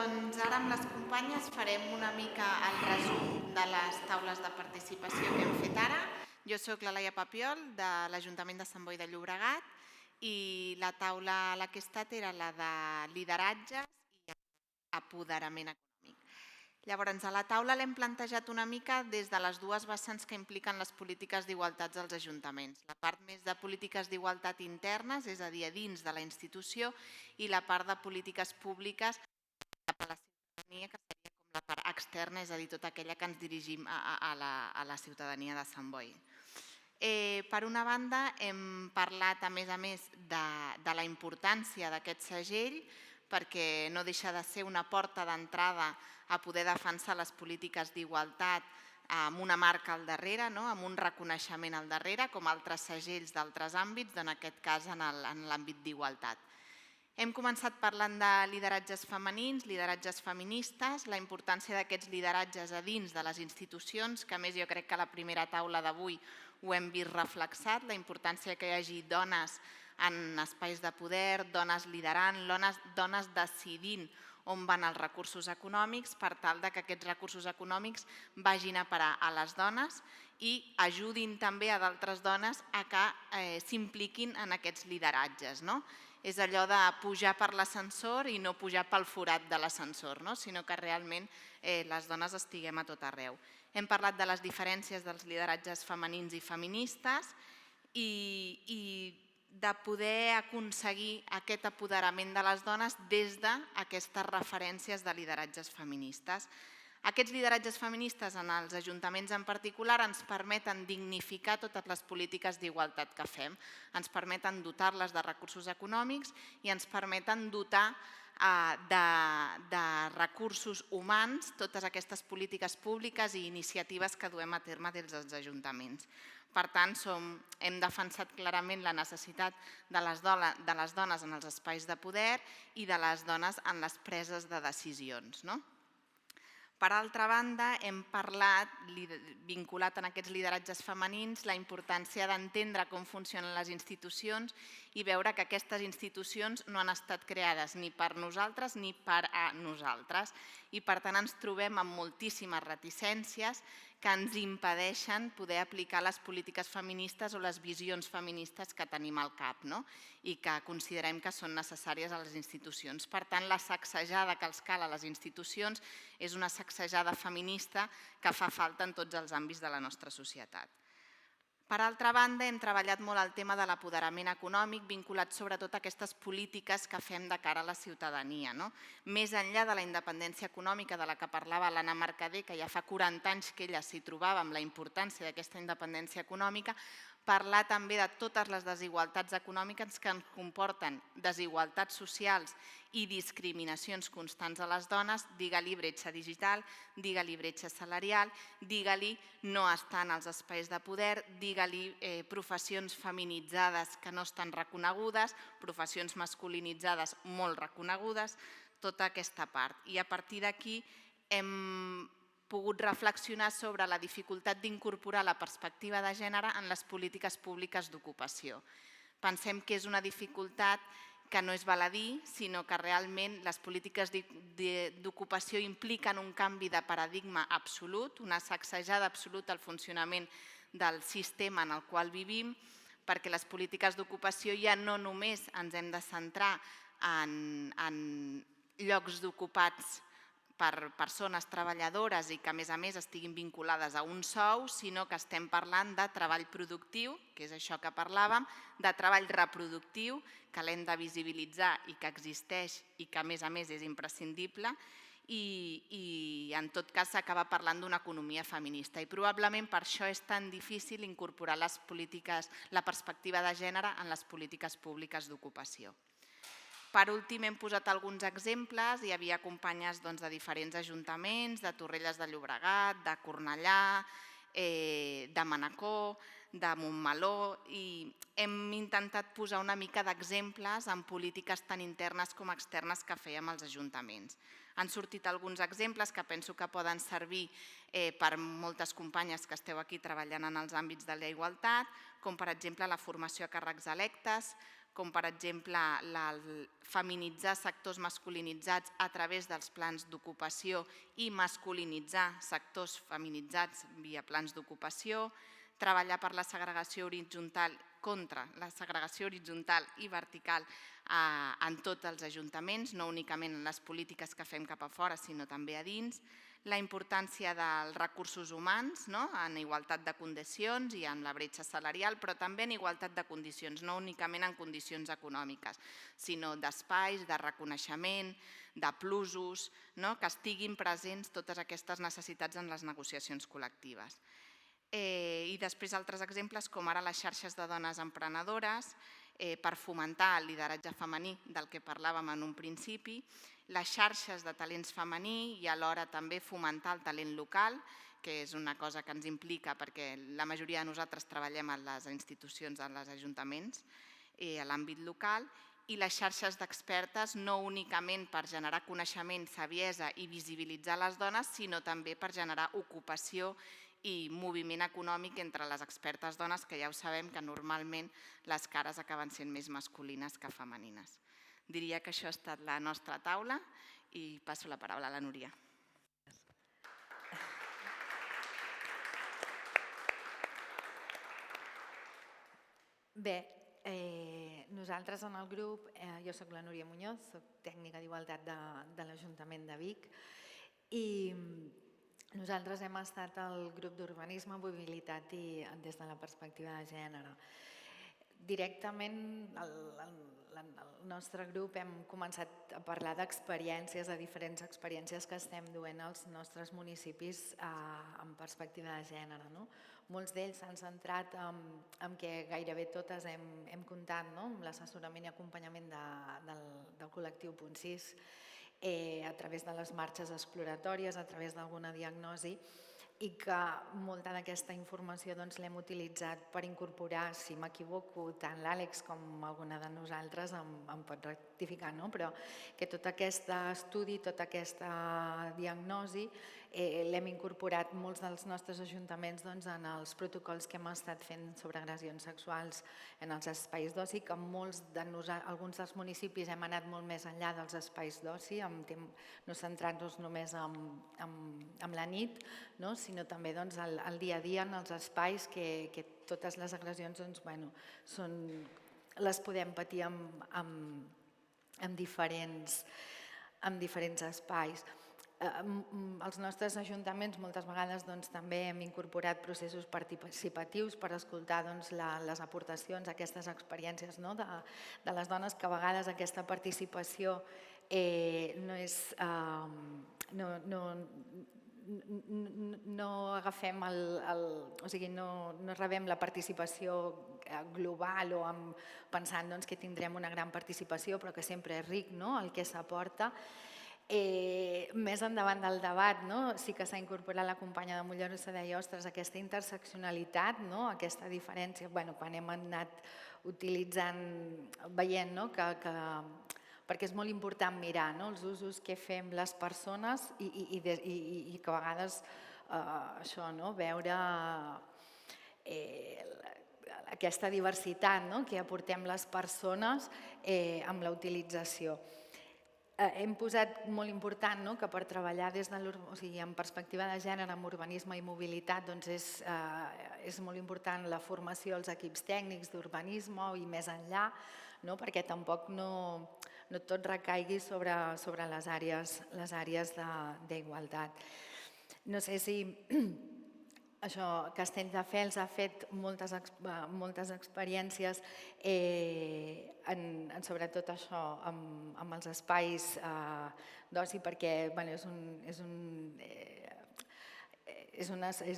Doncs ara amb les companyes farem una mica el resum de les taules de participació que hem fet ara. Jo sóc la Laia Papiol, de l'Ajuntament de Sant Boi de Llobregat, i la taula a la que he estat era la de lideratges i apoderament econòmic. Llavors, a la taula l'hem plantejat una mica des de les dues vessants que impliquen les polítiques d'igualtat als ajuntaments. La part més de polítiques d'igualtat internes, és a dir, a dins de la institució, i la part de polítiques públiques cap a la ciutadania, que seria com la part externa, és a dir, tota aquella que ens dirigim a la ciutadania de Sant Boi. Per una banda, hem parlat, a més, de la importància d'aquest segell, perquè no deixa de ser una porta d'entrada a poder defensar les polítiques d'igualtat amb una marca al darrere, amb un reconeixement al darrere, com altres segells d'altres àmbits, en aquest cas en l'àmbit d'igualtat. Hem començat parlant de lideratges femenins, lideratges feministes, la importància d'aquests lideratges a dins de les institucions, que a més jo crec que a la primera taula d'avui ho hem vist reflexat, la importància que hi hagi dones en espais de poder, dones liderant, dones decidint on van els recursos econòmics per tal que aquests recursos econòmics vagin a parar a les dones i ajudin també a d'altres dones a que s'impliquin en aquests lideratges. És allò de pujar per l'ascensor i no pujar pel forat de l'ascensor, sinó que realment les dones estiguem a tot arreu. Hem parlat de les diferències dels lideratges femenins i feministes i de poder aconseguir aquest apoderament de les dones des d'aquestes referències de lideratges feministes. Aquests lideratges feministes en els ajuntaments en particular ens permeten dignificar totes les polítiques d'igualtat que fem, ens permeten dotar-les de recursos econòmics i ens permeten dotar de recursos humans totes aquestes polítiques públiques i iniciatives que duem a terme des dels ajuntaments. Per tant, hem defensat clarament la necessitat de les dones en els espais de poder i de les dones en les preses de decisions. Per altra banda, hem parlat, vinculat en aquests lideratges femenins, la importància d'entendre com funcionen les institucions i veure que aquestes institucions no han estat creades ni per nosaltres ni per a nosaltres. I per tant ens trobem amb moltíssimes reticències que ens impedeixen poder aplicar les polítiques feministes o les visions feministes que tenim al cap i que considerem que són necessàries a les institucions. Per tant, la sacsejada que els cal a les institucions és una sacsejada feminista que fa falta en tots els àmbits de la nostra societat. Per altra banda, hem treballat molt el tema de l'apoderament econòmic vinculat sobretot a aquestes polítiques que fem de cara a la ciutadania. Més enllà de la independència econòmica de la que parlava l'Anna Mercader, que ja fa 40 anys que ella s'hi trobava amb la importància d'aquesta independència econòmica, parlar també de totes les desigualtats econòmiques que ens comporten desigualtats socials i discriminacions constants a les dones, digue-li bretxa digital, digue-li bretxa salarial, digue-li no estar en els espais de poder, digue-li professions feminitzades que no estan reconegudes, professions masculinitzades molt reconegudes, tota aquesta part. I a partir d'aquí hem pogut reflexionar sobre la dificultat d'incorporar la perspectiva de gènere en les polítiques públiques d'ocupació. Pensem que és una dificultat que no és baladí, sinó que realment les polítiques d'ocupació impliquen un canvi de paradigma absolut, una sacsejada absoluta al funcionament del sistema en el qual vivim, perquè les polítiques d'ocupació ja no només ens hem de centrar en llocs ocupats per persones treballadores i que a més estiguin vinculades a un sou, sinó que estem parlant de treball productiu, que és això que parlàvem, de treball reproductiu, que l'hem de visibilitzar i que existeix i que a més és imprescindible, i en tot cas s'acaba parlant d'una economia feminista. I probablement per això és tan difícil incorporar la perspectiva de gènere en les polítiques públiques d'ocupació. Per últim, hem posat alguns exemples. Hi havia companyes de diferents ajuntaments, de Torrelles de Llobregat, de Cornellà, de Manacor, de Montmeló, i hem intentat posar una mica d'exemples en polítiques tan internes com externes que fèiem als ajuntaments. Han sortit alguns exemples que penso que poden servir per moltes companyes que esteu aquí treballant en els àmbits de la igualtat, com per exemple la formació a càrrecs electes, com per exemple feminitzar sectors masculinitzats a través dels plans d'ocupació i masculinitzar sectors feminitzats via plans d'ocupació, treballar per la segregació horitzontal contra la segregació horitzontal i vertical en tots els ajuntaments, no únicament en les polítiques que fem cap a fora, sinó també a dins, la importància dels recursos humans en igualtat de condicions i en la bretxa salarial, però també en igualtat de condicions, no únicament en condicions econòmiques, sinó d'espais, de reconeixement, de plusos, que estiguin presents totes aquestes necessitats en les negociacions col·lectives. I després altres exemples com ara les xarxes de dones emprenedores per fomentar el lideratge femení del que parlàvem en un principi, les xarxes de talents femení i alhora també fomentar el talent local, que és una cosa que ens implica perquè la majoria de nosaltres treballem en les institucions, en els ajuntaments, a l'àmbit local, i les xarxes d'expertes no únicament per generar coneixement, saviesa i visibilitzar les dones, sinó també per generar ocupació i moviment econòmic entre les expertes dones, que ja ho sabem que normalment les cares acaben sent més masculines que femenines. Diria que això ha estat la nostra taula i passo la paraula a la Núria. Bé, nosaltres en el grup, jo soc la Núria Muñoz, soc tècnica d'Igualtat de l'Ajuntament de Vic i nosaltres hem estat el grup d'Urbanisme, Mobilitat i des de la perspectiva de gènere. Directament el nostre grup hem començat a parlar d'experiències, de diferents experiències que estem duent als nostres municipis en perspectiva de gènere. Molts d'ells s'han centrat en què gairebé totes hem comptat amb l'assessorament i acompanyament del col·lectiu Punt 6 a través de les marxes exploratòries, a través d'alguna diagnosi, i que molta d'aquesta informació l'hem utilitzat per incorporar, si m'equivoco, tant l'Àlex com alguna de nosaltres em pot rectificar, però que tot aquest estudi, tota aquesta diagnosi l'hem incorporat molts dels nostres ajuntaments en els protocols que hem estat fent sobre agressions sexuals en els espais d'oci, que alguns dels municipis hem anat molt més enllà dels espais d'oci, no centrant-nos només en la nit, sinó també al dia a dia en els espais que totes les agressions les podem patir en diferents espais. Els nostres ajuntaments moltes vegades també hem incorporat processos participatius per escoltar les aportacions, aquestes experiències de les dones, que a vegades aquesta participació no agafem o sigui, no rebem la participació global o pensant que tindrem una gran participació, però que sempre és ric el que s'aporta. Més endavant del debat sí que s'ha incorporat la companya de Mollerussa, deia, ostres, aquesta interseccionalitat, aquesta diferència, quan hem anat utilitzant, veient perquè és molt important mirar els usos que fem les persones i que a vegades veure aquesta diversitat que aportem les persones amb la utilització. Hem posat molt important que per treballar en perspectiva de gènere, amb urbanisme i mobilitat, és molt important la formació als equips tècnics d'urbanisme i més enllà, perquè tampoc no tot recaigui sobre les àrees d'igualtat. No sé si això, Castelldefels ha fet moltes experiències, sobretot això, amb els espais d'oci, perquè és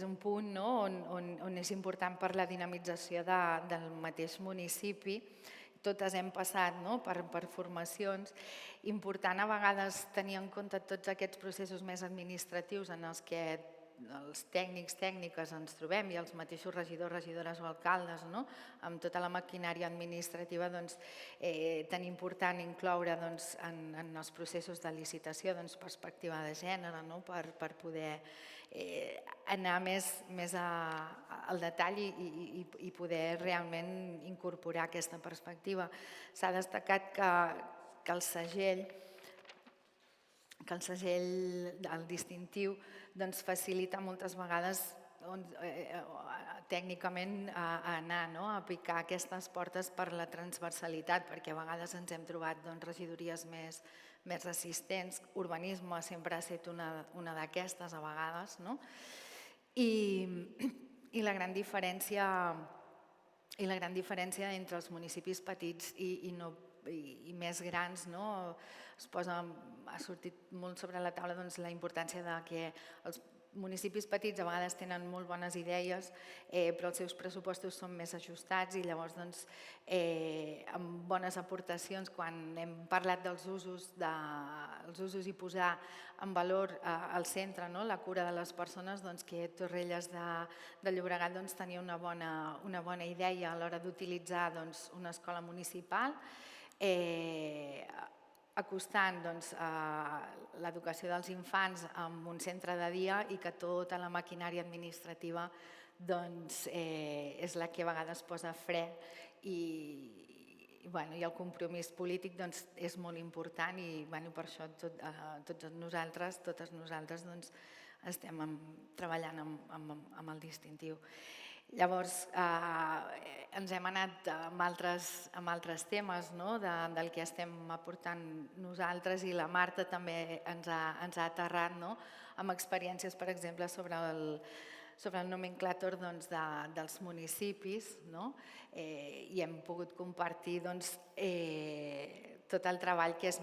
un punt on és important per la dinamització del mateix municipi. Totes hem passat per formacions. Important a vegades tenir en compte tots aquests processos més administratius en els que els tècnics, tècniques ens trobem i els mateixos regidors, regidores o alcaldes, amb tota la maquinària administrativa, tan important incloure en els processos de licitació perspectiva de gènere per poder anar més al detall i poder realment incorporar aquesta perspectiva. S'ha destacat que el segell, el distintiu, facilita moltes vegades tècnicament anar a picar aquestes portes per la transversalitat, perquè a vegades ens hem trobat regidories més resistents. Urbanisme sempre ha estat una d'aquestes a vegades, i la gran diferència entre els municipis petits i més grans, ha sortit molt sobre la taula la importància que els municipis petits a vegades tenen molt bones idees, però els seus pressupostos són més ajustats i llavors amb bones aportacions, quan hem parlat dels usos i posar en valor al centre la cura de les persones, que Torrelles de Llobregat tenia una bona idea a l'hora d'utilitzar una escola municipal, acostant l'educació dels infants en un centre de dia i que tota la maquinària administrativa és la que a vegades posa fre i el compromís polític és molt important i per això totes nosaltres estem treballant amb el distintiu. Llavors, ens hem anat amb altres temes del que estem aportant nosaltres i la Marta també ens ha aterrat amb experiències, per exemple, sobre el nomenclàtor dels municipis i hem pogut compartir tot el treball que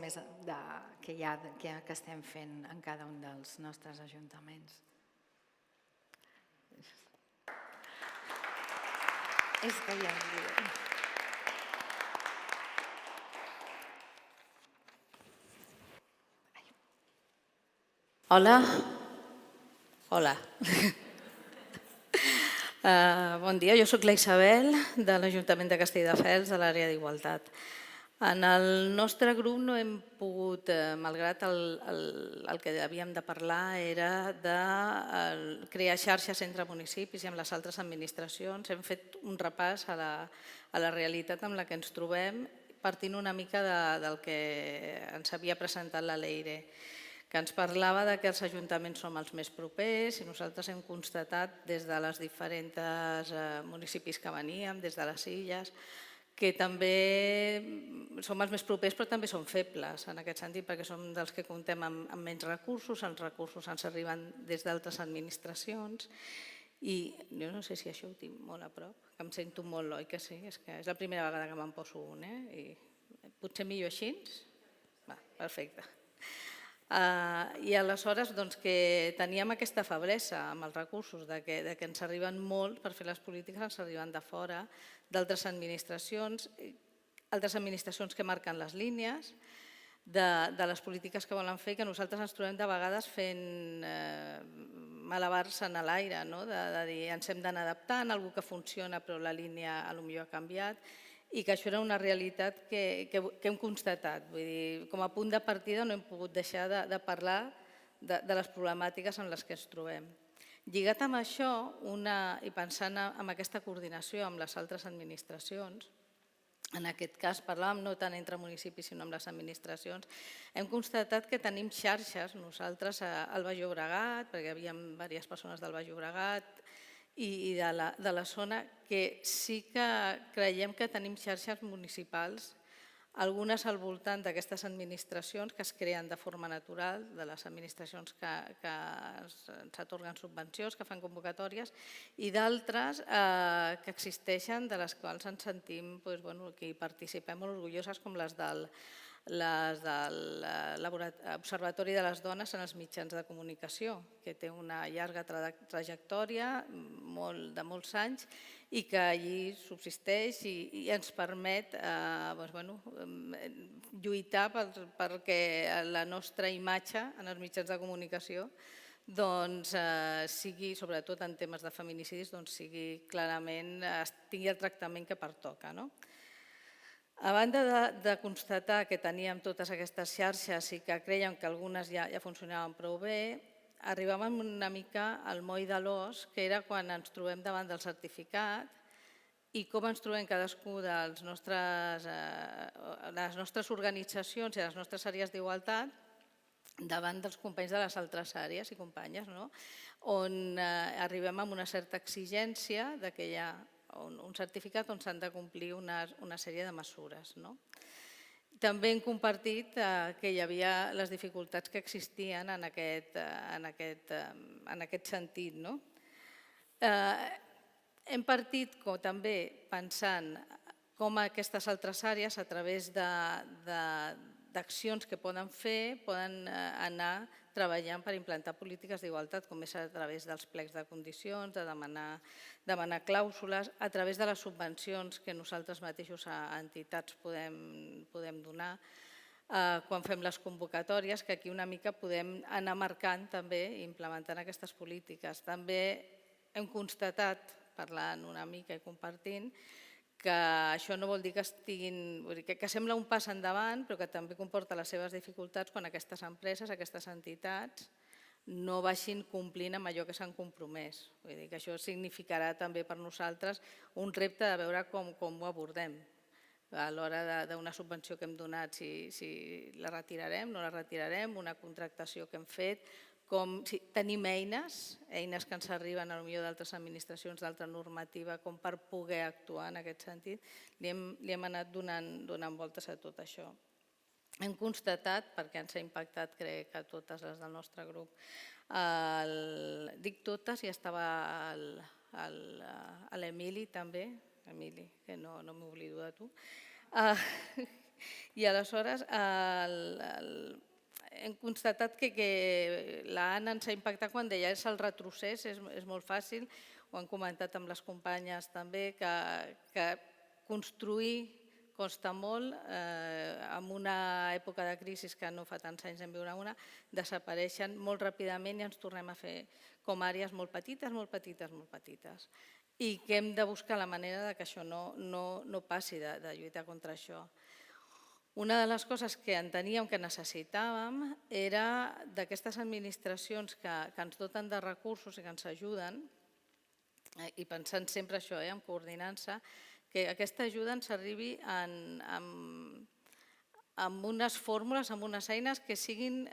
estem fent en cada un dels nostres ajuntaments. És que ja em diuen. Hola. Hola. Bon dia, jo soc la Isabel, de l'Ajuntament de Castelldefels, de l'àrea d'Igualtat. En el nostre grup no hem pogut, malgrat el que havíem de parlar era de crear xarxes entre municipis i amb les altres administracions. Hem fet un repàs a la realitat amb la que ens trobem, partint una mica del que ens havia presentat la Leire, que ens parlava que els ajuntaments som els més propers i nosaltres hem constatat des de les diferents municipis que veníem, des de les illes, que també som els més propers però també som febles en aquest sentit perquè som dels que comptem amb menys recursos, els recursos ens arriben des d'altres administracions i jo no sé si això ho tinc molt a prop, que em sento molt, oi que sí? És la primera vegada que me'n poso un, i potser millor així? Va, perfecte. I aleshores que teníem aquesta feblesa amb els recursos, que ens arriben molt per fer les polítiques, ens arriben de fora, d'altres administracions que marquen les línies de les polítiques que volen fer, que nosaltres ens trobem de vegades fent malabars en l'aire, de dir ens hem d'anar adaptant, alguna que funciona però la línia potser ha canviat, i que això era una realitat que hem constatat. Vull dir, com a punt de partida no hem pogut deixar de parlar de les problemàtiques en les que ens trobem. Lligat amb això, i pensant en aquesta coordinació amb les altres administracions, en aquest cas parlàvem no tant entre municipis sinó amb les administracions, hem constatat que tenim xarxes nosaltres al Baix Llobregat, perquè hi havia diverses persones del Baix Llobregat, i de la zona que sí que creiem que tenim xarxes municipals, algunes al voltant d'aquestes administracions que es creen de forma natural, de les administracions que s'atorguen subvencions, que fan convocatòries, i d'altres que existeixen, de les quals ens sentim, que hi participem molt orgulloses, com les del l'Observatori de les Dones en els mitjans de comunicació, que té una llarga trajectòria de molts anys i que allí subsisteix i ens permet lluitar perquè la nostra imatge en els mitjans de comunicació doncs sigui, sobretot en temes de feminicidis, doncs sigui clarament, tingui el tractament que pertoca. A banda de constatar que teníem totes aquestes xarxes i que creiem que algunes ja funcionaven prou bé, arribàvem una mica al moll de l'os, que era quan ens trobem davant del certificat i com ens trobem cadascú de les nostres organitzacions i les nostres àrees d'igualtat davant dels companys de les altres àrees i companyes, on arribem amb una certa exigència que hi ha un certificat on s'han de complir una sèrie de mesures. També hem compartit que hi havia les dificultats que existien en aquest sentit. Hem partit també pensant com aquestes altres àrees, a través d'accions que poden fer, poden anar treballant per implantar polítiques d'igualtat, com és a través dels plecs de condicions, de demanar clàusules, a través de les subvencions que nosaltres mateixos a entitats podem donar, quan fem les convocatòries, que aquí una mica podem anar marcant també i implementant aquestes polítiques. També hem constatat, parlant una mica i compartint, que això no vol dir que sembla un pas endavant, però que també comporta les seves dificultats quan aquestes empreses, aquestes entitats, no vagin complint amb allò que s'han compromès. Vull dir que això significarà també per nosaltres un repte de veure com ho abordem a l'hora d'una subvenció que hem donat, si la retirarem, no la retirarem, una contractació que hem fet, tenim eines que ens arriben potser d'altres administracions, d'altra normativa, com per poder actuar en aquest sentit. Li hem anat donant voltes a tot això. Hem constatat, perquè ens ha impactat crec a totes les del nostre grup, dic totes i estava l'Emili també, Emili, que no m'oblido de tu, i aleshores hem constatat que l'Anna ens ha impactat quan deia és el retrocés, és molt fàcil, ho han comentat amb les companyes també, que construir costa molt, en una època de crisi que no fa tants anys en viure una, desapareixen molt ràpidament i ens tornem a fer com àrees molt petites, molt petites, molt petites. I que hem de buscar la manera que això no passi, de lluitar contra això. Una de les coses que enteníem que necessitàvem era d'aquestes administracions que ens doten de recursos i que ens ajuden, i pensant sempre això, en coordinança, que aquesta ajuda ens arribi amb unes fórmules, amb unes eines que siguin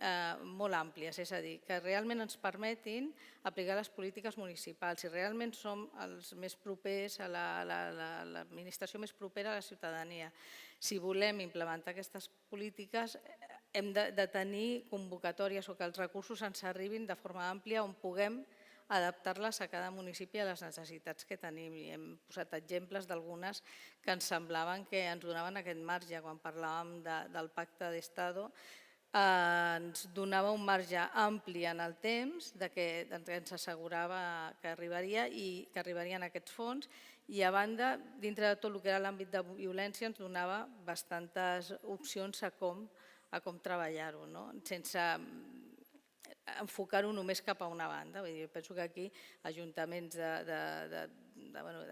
molt àmplies, és a dir, que realment ens permetin aplicar les polítiques municipals. Si realment som els més propers, l'administració més propera a la ciutadania, si volem implementar aquestes polítiques, hem de tenir convocatòries o que els recursos ens arribin de forma àmplia on puguem adaptar-les a cada municipi a les necessitats que tenim. I hem posat exemples d'algunes que ens semblaven que ens donaven aquest marge. Quan parlàvem del pacte d'Estado, ens donava un marge ampli en el temps que ens assegurava que arribaria i que arribarien aquests fons, i a banda, dintre de tot el que era l'àmbit de violència, ens donava bastantes opcions a com treballar-ho, sense enfocar-ho només cap a una banda. Penso que aquí ajuntaments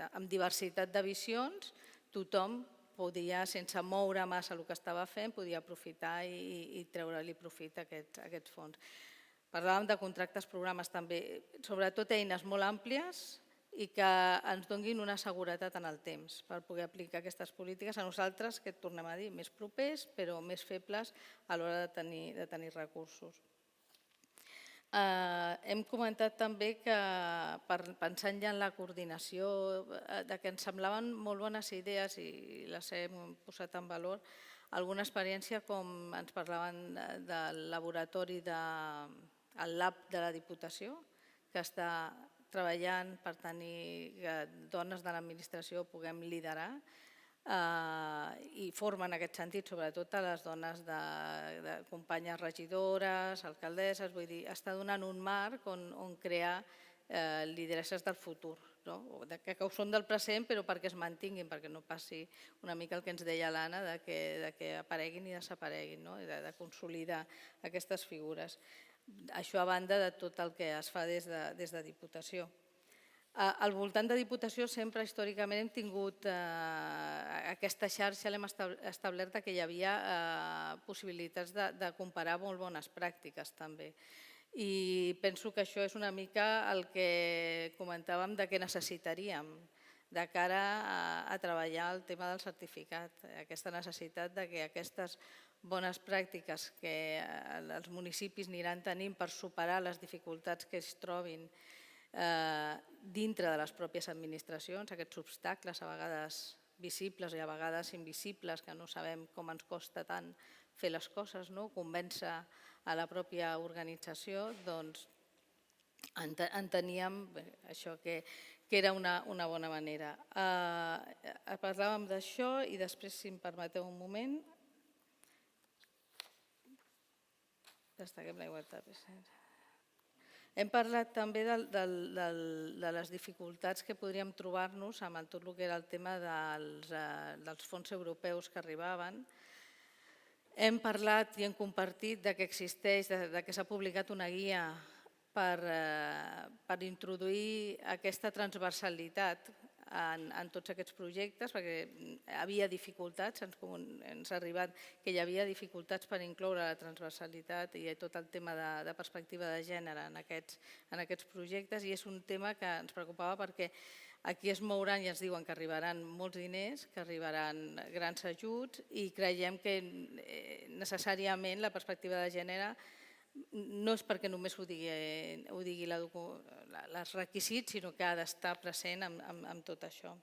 amb diversitat de visions, tothom podia, sense moure massa el que estava fent, podia aprofitar i treure-li profit a aquests fons. Parlàvem de contractes, programes també, sobretot eines molt àmplies i que ens donin una seguretat en el temps per poder aplicar aquestes polítiques a nosaltres, que tornem a dir, més propers però més febles a l'hora de tenir recursos. Hem comentat també que, pensant ja en la coordinació, que ens semblaven molt bones idees i les hem posat en valor, alguna experiència com ens parlaven del laboratori del Lab de la Diputació, que està treballant per tenir que dones de l'administració puguem liderar, i forma en aquest sentit sobretot a les dones de companyes regidores, alcaldesses, vull dir, està donant un marc on crear lideresses del futur, que ho són del present però perquè es mantinguin, perquè no passi una mica el que ens deia l'Anna, que apareguin i desapareguin, de consolidar aquestes figures. Això a banda de tot el que es fa des de Diputació. Al voltant de Diputació sempre històricament hem tingut aquesta xarxa, l'hem establert que hi havia possibilitats de comparar molt bones pràctiques també. I penso que això és una mica el que comentàvem de què necessitaríem de cara a treballar el tema del certificat, aquesta necessitat de que aquestes bones pràctiques que els municipis aniran tenint per superar les dificultats que es trobin dintre de les pròpies administracions, aquests obstacles a vegades visibles i a vegades invisibles, que no sabem com ens costa tant fer les coses, convèncer a la pròpia organització, doncs enteníem això que era una bona manera. Parlàvem d'això i després, si em permeteu un moment, destaquem la igualtat. Hem parlat també de les dificultats que podríem trobar-nos amb tot el que era el tema dels fons europeus que arribaven. Hem parlat i hem compartit que existeix, que s'ha publicat una guia per introduir aquesta transversalitat en tots aquests projectes, perquè havia dificultats, ens ha arribat que hi havia dificultats per incloure la transversalitat i tot el tema de perspectiva de gènere en aquests projectes, i és un tema que ens preocupava perquè aquí es mouran i ens diuen que arribaran molts diners, que arribaran grans ajuts, i creiem que necessàriament la perspectiva de gènere no és perquè només ho digui els requisits, sinó que ha d'estar present en tot això.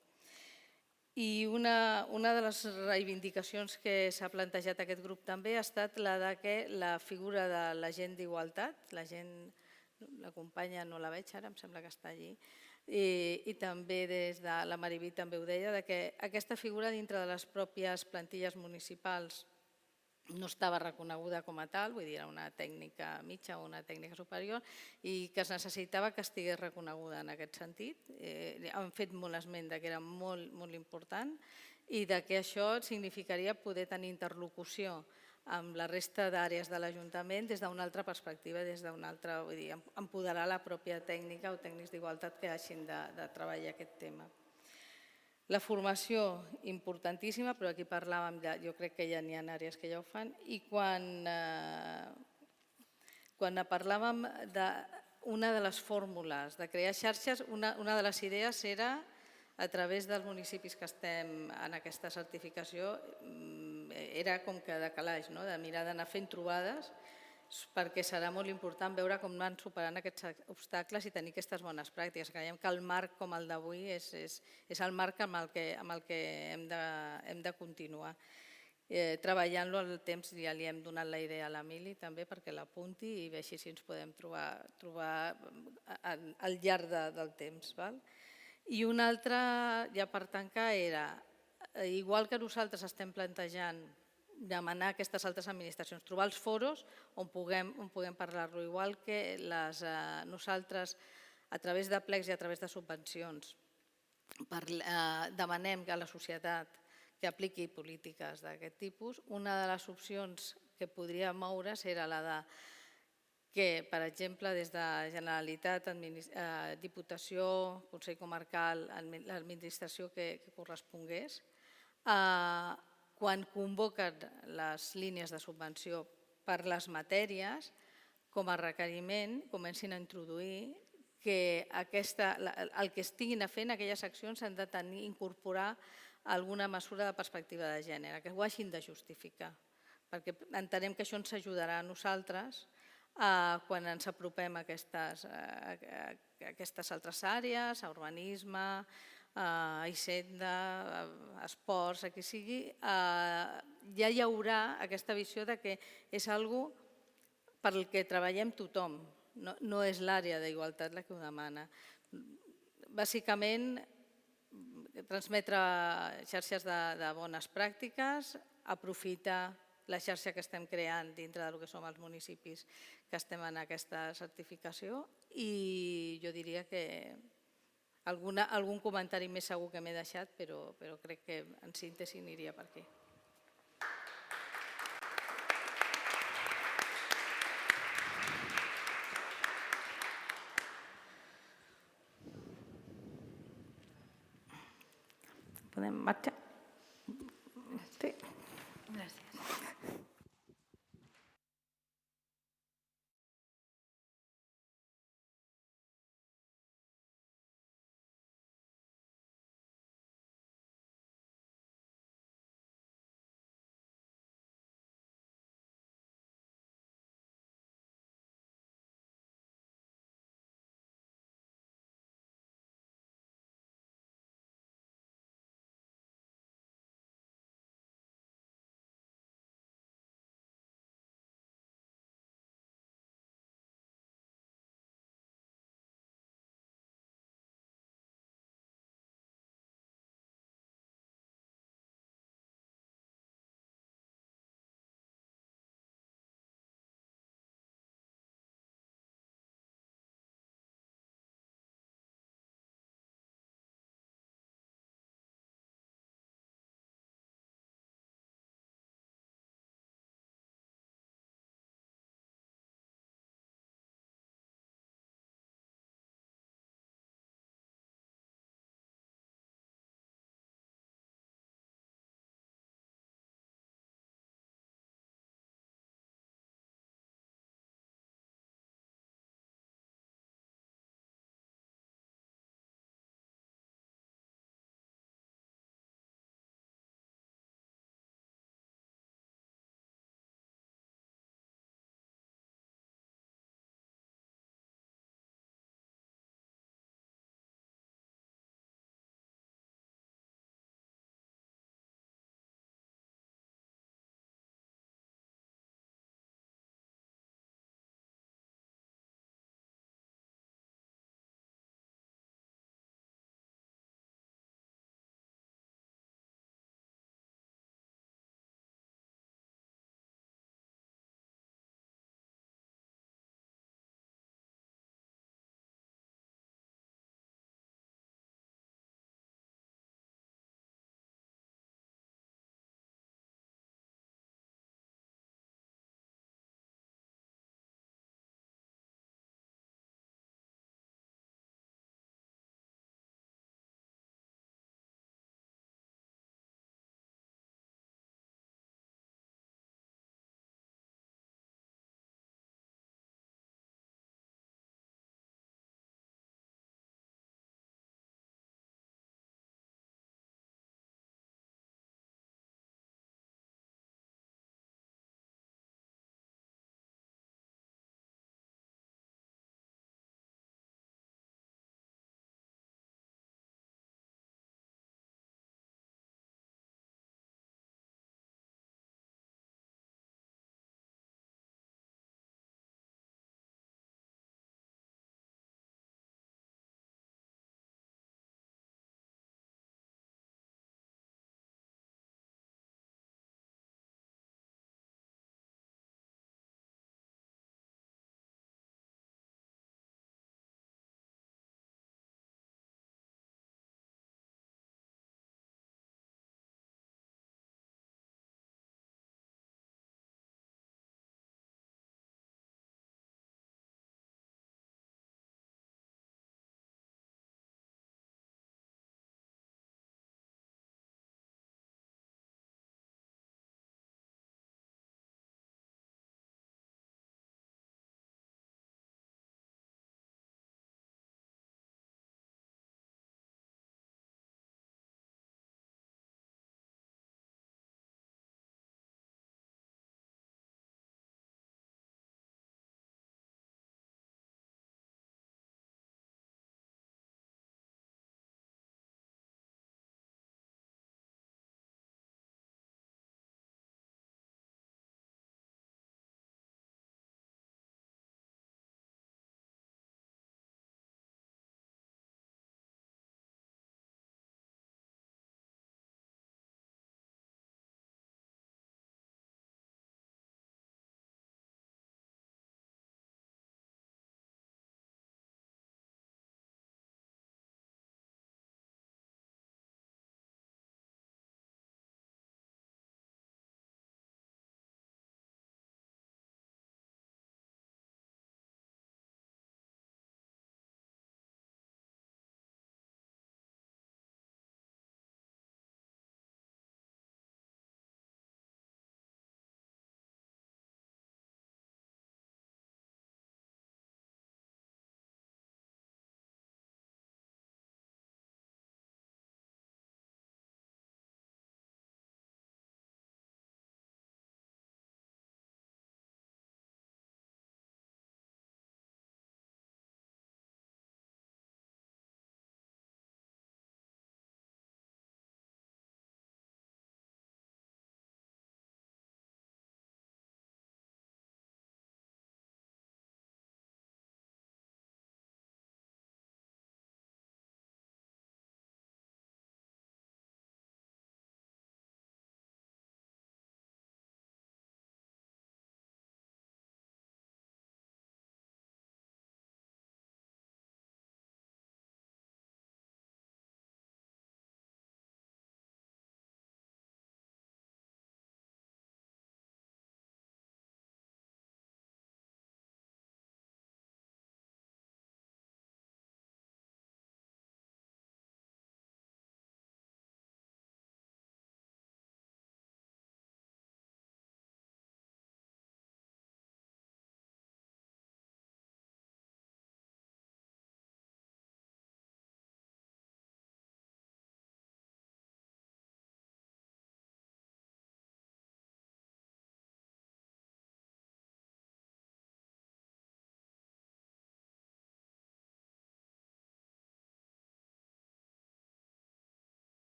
I una de les reivindicacions que s'ha plantejat aquest grup també ha estat la de que la figura de l'agent d'igualtat, la companya no la veig ara, em sembla que està allí, i també des de la Maribí també ho deia, que aquesta figura dintre de les pròpies plantilles municipals no estava reconeguda com a tal, vull dir, era una tècnica mitja o una tècnica superior, i que es necessitava que estigués reconeguda en aquest sentit. Han fet molt esment que era molt important i que això significaria poder tenir interlocució amb la resta d'àrees de l'Ajuntament des d'una altra perspectiva, des d'una altra, vull dir, empoderar la pròpia tècnica o tècnics d'igualtat que hagin de treballar aquest tema. La formació, importantíssima, però aquí parlàvem, jo crec que ja n'hi ha àrees que ja ho fan, i quan parlàvem d'una de les fórmules de crear xarxes, una de les idees era, a través dels municipis que estem en aquesta certificació, era com que de calaix, de mirar d'anar fent trobades, perquè serà molt important veure com van superant aquests obstacles i tenir aquestes bones pràctiques. Creiem que el marc com el d'avui és el marc amb el que hem de continuar. Treballant-lo al temps, ja li hem donat la idea a l'Emili també perquè l'apunti i així si ens podem trobar al llarg del temps. I una altra, ja per tancar, era, igual que nosaltres estem plantejant demanar a aquestes altres administracions, trobar els foros on puguem parlar-lo, igual que nosaltres, a través de plecs i a través de subvencions, demanem a la societat que apliqui polítiques d'aquest tipus. Una de les opcions que podria moure's era la de que, per exemple, des de Generalitat, Diputació, Consell Comarcal, l'administració que correspongués, quan convoquen les línies de subvenció per les matèries, com a requeriment comencin a introduir que el que estiguin fent aquelles accions han de incorporar alguna mesura de perspectiva de gènere, que ho hagin de justificar, perquè entenem que això ens ajudarà a nosaltres quan ens apropem a aquestes altres àrees, a urbanisme, a Hisenda, a esports, a qui sigui, ja hi haurà aquesta visió que és una cosa per la que treballem tothom, no és l'àrea d'igualtat la que ho demana. Bàsicament, transmetre xarxes de bones pràctiques, aprofitar la xarxa que estem creant dintre del que som els municipis que estem en aquesta certificació, i jo diria que algun comentari més segur que m'he deixat, però crec que en síntesi aniria per aquí. Podem marxar? Sí. Gràcies.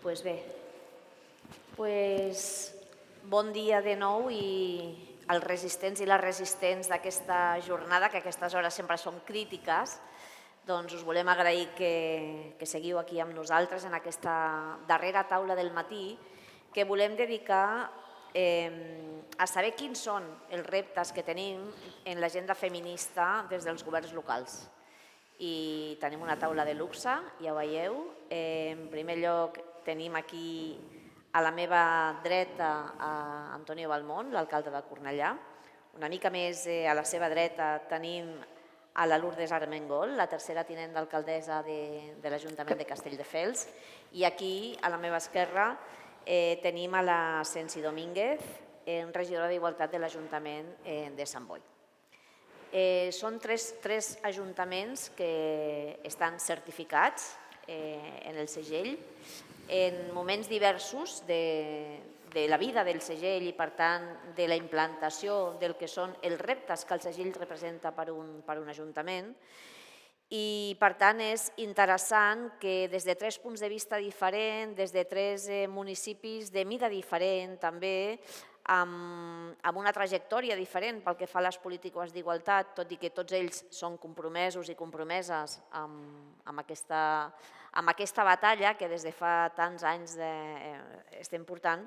Doncs bé, bon dia de nou i als resistents i les resistents d'aquesta jornada, que a aquestes hores sempre són crítiques, doncs us volem agrair que seguiu aquí amb nosaltres en aquesta darrera taula del matí, que volem dedicar a saber quins són els reptes que tenim en l'agenda feminista des dels governs locals. I tenim una taula de luxe, ja ho veieu. En primer lloc tenim aquí a la meva dreta a Antonio Balmón, l'alcalde de Cornellà. Una mica més a la seva dreta tenim a la Lourdes Armengol, la tercera tinent d'alcaldessa de l'Ajuntament de Castelldefels. I aquí, a la meva esquerra, tenim a la Sensi Domínguez, regidora d'Igualtat de l'Ajuntament de Sant Boi. Són tres ajuntaments que estan certificats en el segell en moments diversos de la vida del segell i, per tant, de la implantació del que són els reptes que el segell representa per un ajuntament. I, per tant, és interessant que des de 3 punts de vista diferents, des de 3 municipis de mida diferent, també amb una trajectòria diferent pel que fa a les polítiques d'igualtat, tot i que tots ells són compromesos i compromeses amb aquesta batalla que des de fa tants anys estem portant,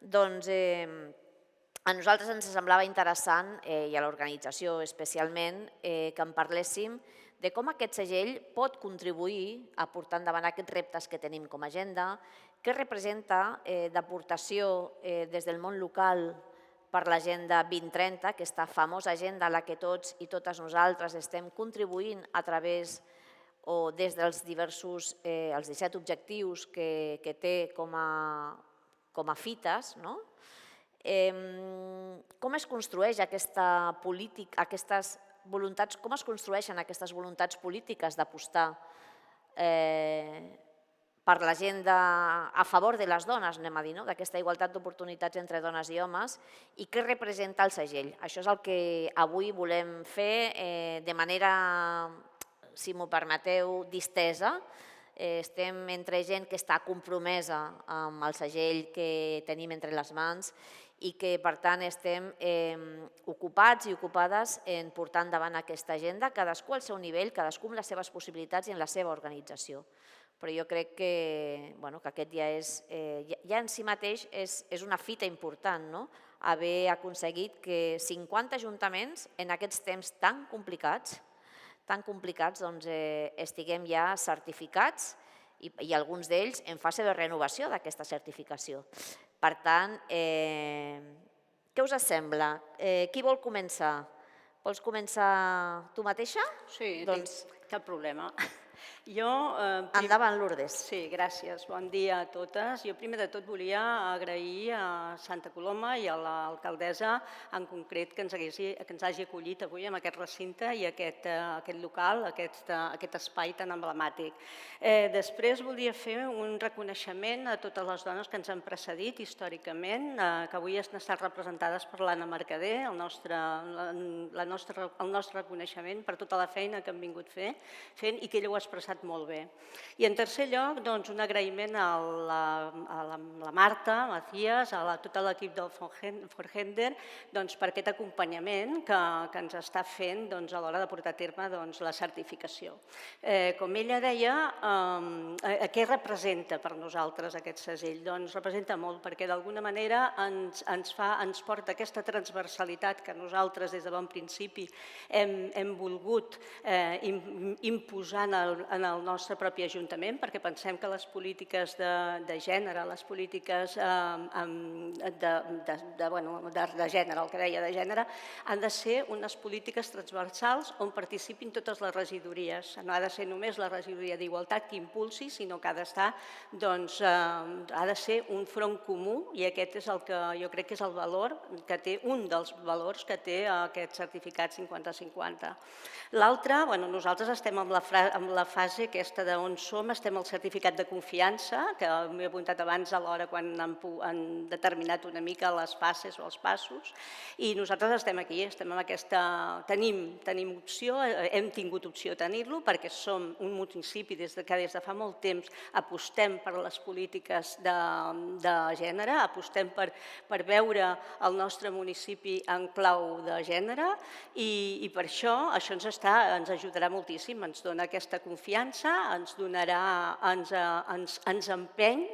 doncs a nosaltres ens semblava interessant, i a l'organització especialment, que en parléssim de com aquest segell pot contribuir a portar endavant aquests reptes que tenim com a agenda, què representa d'aportació des del món local per l'Agenda 2030, aquesta famosa agenda a la que tots i totes nosaltres estem contribuint a través o des dels diversos, els 17 objectius que té com a fites. Com es construeix aquesta política, aquestes voluntats, com es construeixen aquestes voluntats polítiques d'apostar per l'agenda a favor de les dones, anem a dir, d'aquesta igualtat d'oportunitats entre dones i homes, i què representa el segell. Això és el que avui volem fer de manera, si m'ho permeteu, distesa. Estem entre gent que està compromesa amb el segell que tenim entre les mans i que, per tant, estem ocupats i ocupades en portar endavant aquesta agenda, cadascú al seu nivell, cadascú amb les seves possibilitats i en la seva organització. Però jo crec que aquest ja en si mateix és una fita important, haver aconseguit que 50 ajuntaments en aquests temps tan complicats, estiguem ja certificats i alguns d'ells en fase de renovació d'aquesta certificació. Per tant, què us sembla? Qui vol començar? Vols començar tu mateixa? Sí, cap problema. Endavant, Lourdes. Sí, gràcies. Bon dia a totes. Jo primer de tot volia agrair a Santa Coloma i a l'alcaldessa en concret que ens hagi acollit avui en aquest recinte i aquest local, aquest espai tan emblemàtic. Després volia fer un reconeixement a totes les dones que ens han precedit històricament, que avui han estat representades per l'Anna Mercader, el nostre reconeixement per tota la feina que han vingut fent i que ella ho ha expressat molt bé. I en tercer lloc, un agraïment a la Marta Macías, a tot l'equip del Forgender, per aquest acompanyament que ens està fent a l'hora de portar a terme la certificació. Com ella deia, què representa per nosaltres aquest segell? Doncs representa molt, perquè d'alguna manera ens porta aquesta transversalitat que nosaltres des de bon principi hem volgut imposar en el nostre propi Ajuntament, perquè pensem que les polítiques de gènere, les polítiques de gènere, el que deia de gènere, han de ser unes polítiques transversals on participin totes les regidories. No ha de ser només la regidoria d'Igualtat que impulsi, sinó que ha de ser un front comú i aquest és el que jo crec que és el valor que té, un dels valors que té aquest certificat 50-50. L'altre, nosaltres estem amb la fase aquesta d'on som, estem al certificat de confiança, que m'he apuntat abans a l'hora quan han determinat una mica les fases o els passos. I nosaltres estem aquí, estem en aquesta... Tenim opció, hem tingut opció de tenir-lo, perquè som un municipi que des de fa molt temps apostem per les polítiques de gènere, apostem per veure el nostre municipi en clau de gènere i per això ens ajudarà moltíssim, ens dona aquesta confiança, ens empeny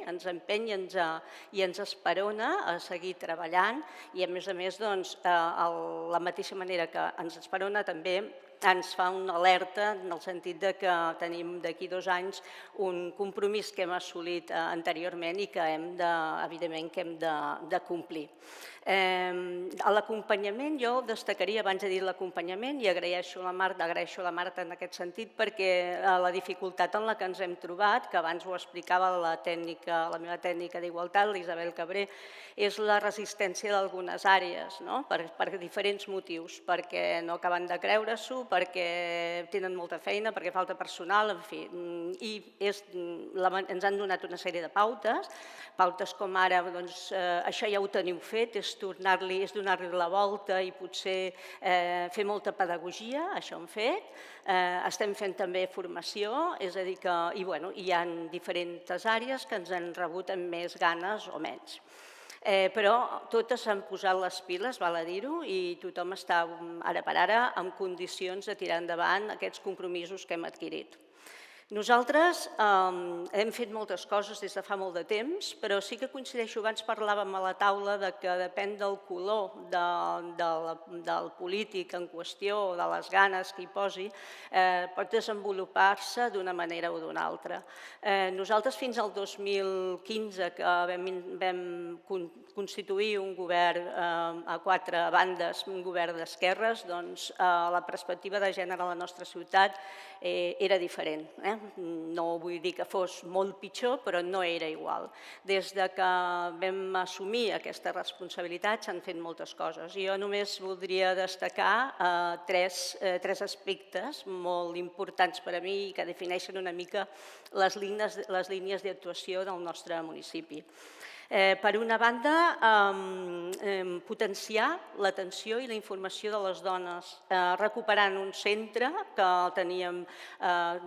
i ens esperona a seguir treballant i a més la mateixa manera que ens esperona també ens fa una alerta en el sentit que tenim d'aquí 2 anys un compromís que hem assolit anteriorment i que evidentment que hem de complir. A l'acompanyament jo destacaria, abans he dit l'acompanyament, i agraeixo a la Marta en aquest sentit perquè la dificultat en la que ens hem trobat, que abans ho explicava la meva tècnica d'igualtat, l'Isabel Cabré, és la resistència d'algunes àrees, per diferents motius, perquè no acaben de creure-s'ho, perquè tenen molta feina, perquè falta personal, en fi. I ens han donat una sèrie de pautes com ara, això ja ho teniu fet, és donar-li la volta i potser fer molta pedagogia, això hem fet. Estem fent també formació, és a dir que hi ha diferents àrees que ens han rebut amb més ganes o menys. Però totes s'han posat les piles, val a dir-ho, i tothom està ara per ara en condicions de tirar endavant aquests compromisos que hem adquirit. Nosaltres hem fet moltes coses des de fa molt de temps, però sí que coincideixo, abans parlàvem a la taula que depèn del color del polític en qüestió o de les ganes que hi posi, pot desenvolupar-se d'una manera o d'una altra. Nosaltres fins al 2015, que vam constituir un govern a 4 bandes, un govern d'esquerres, doncs la perspectiva de gènere a la nostra ciutat era diferent. No vull dir que fos molt pitjor, però no era igual. Des que vam assumir aquesta responsabilitat s'han fet moltes coses. Jo només voldria destacar 3 aspectes molt importants per a mi i que defineixen una mica les línies d'actuació del nostre municipi. Per una banda, potenciar l'atenció i la informació de les dones, recuperant un centre que teníem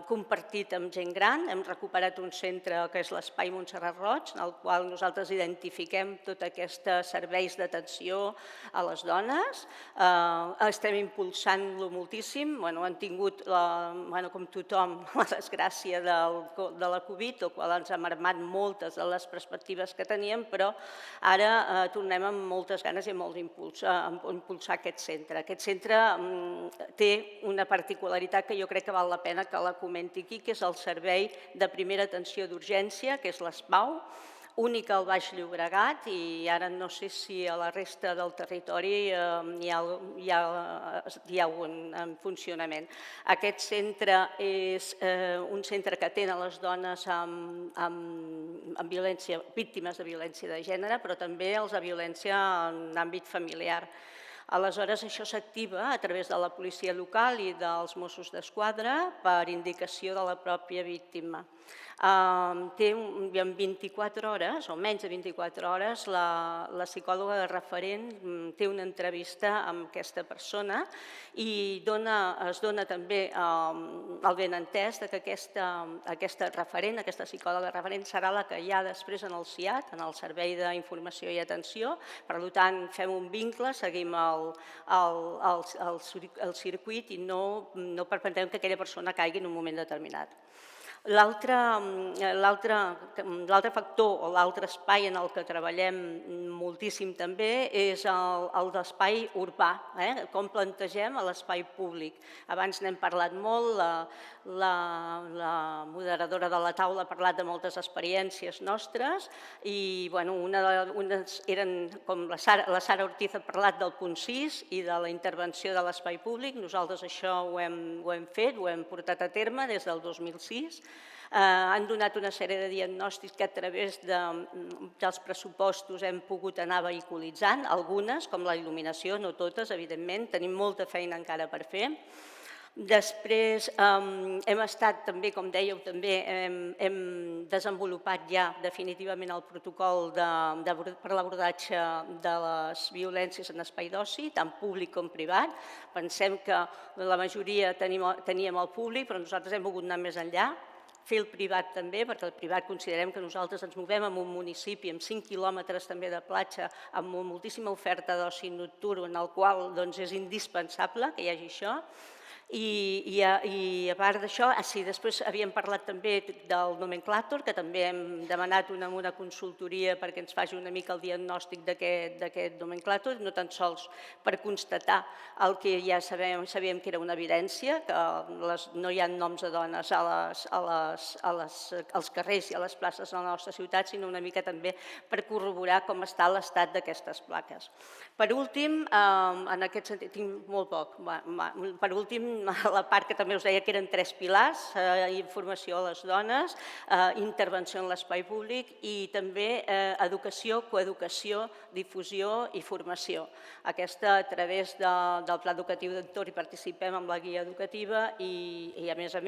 compartit amb gent gran. Hem recuperat un centre que és l'Espai Montserrat Roig, en el qual nosaltres identifiquem tots aquests serveis d'atenció a les dones. Estem impulsant-lo moltíssim. Han tingut, com tothom, la desgràcia de la Covid, el qual ens ha marmat moltes de les perspectives que teníem, però ara tornem amb moltes ganes i amb molt impuls a impulsar aquest centre. Aquest centre té una particularitat que jo crec que val la pena que la comenti aquí, que és el servei de primera atenció d'urgència, que és l'ESPAU, única al Baix Llobregat, i ara no sé si a la resta del territori hi ha un en funcionament. Aquest centre és un centre que atén a les dones víctimes de violència de gènere, però també els de violència en àmbit familiar. Aleshores, això s'activa a través de la policia local i dels Mossos d'Esquadra per indicació de la pròpia víctima. Té 24 hores, o menys de 24 hores, la psicòloga de referent té una entrevista amb aquesta persona i es dona també el benentès que aquesta referent, aquesta psicòloga referent, serà la que hi ha després en el CIAT, en el Servei d'Informació i Atenció. Per tant, fem un vincle, seguim el circuit i no permetem que aquella persona caigui en un moment determinat. L'altre factor o l'altre espai en el que treballem moltíssim també és el d'espai urbà, com plantegem l'espai públic. Abans n'hem parlat molt, la moderadora de la taula ha parlat de moltes experiències nostres i unes eren, com la Sara Ortiz ha parlat del punt 6 i de la intervenció de l'espai públic. Nosaltres això ho hem fet, ho hem portat a terme des del 2006. Han donat una sèrie de diagnòstics que a través dels pressupostos hem pogut anar vehiculitzant, algunes, com la il·luminació, no totes, evidentment, tenim molta feina encara per fer. Després hem estat també, com dèieu, també hem desenvolupat ja definitivament el protocol per l'abordatge de les violències en espai d'oci, tant públic com privat. Pensem que la majoria teníem el públic, però nosaltres hem volgut anar més enllà, fer el privat també, perquè el privat considerem que nosaltres ens movem en un municipi amb 5 quilòmetres també de platja, amb moltíssima oferta d'oci nocturn, en el qual és indispensable que hi hagi això. I a part d'això, després havíem parlat també del nomenclàtor, que també hem demanat una consultoria perquè ens faci una mica el diagnòstic d'aquest nomenclàtor, no tan sols per constatar el que ja sabíem que era una evidència, que no hi ha noms de dones als carrers i a les places de la nostra ciutat, sinó una mica també per corroborar com està l'estat d'aquestes plaques. Per últim, en aquest sentit, tinc molt poc, per últim, la part que també us deia que eren 3 pilars, informació a les dones, intervenció en l'espai públic i també educació, coeducació, difusió i formació. Aquesta a través del Pla Educatiu d'Entorn hi participem amb la guia educativa i a més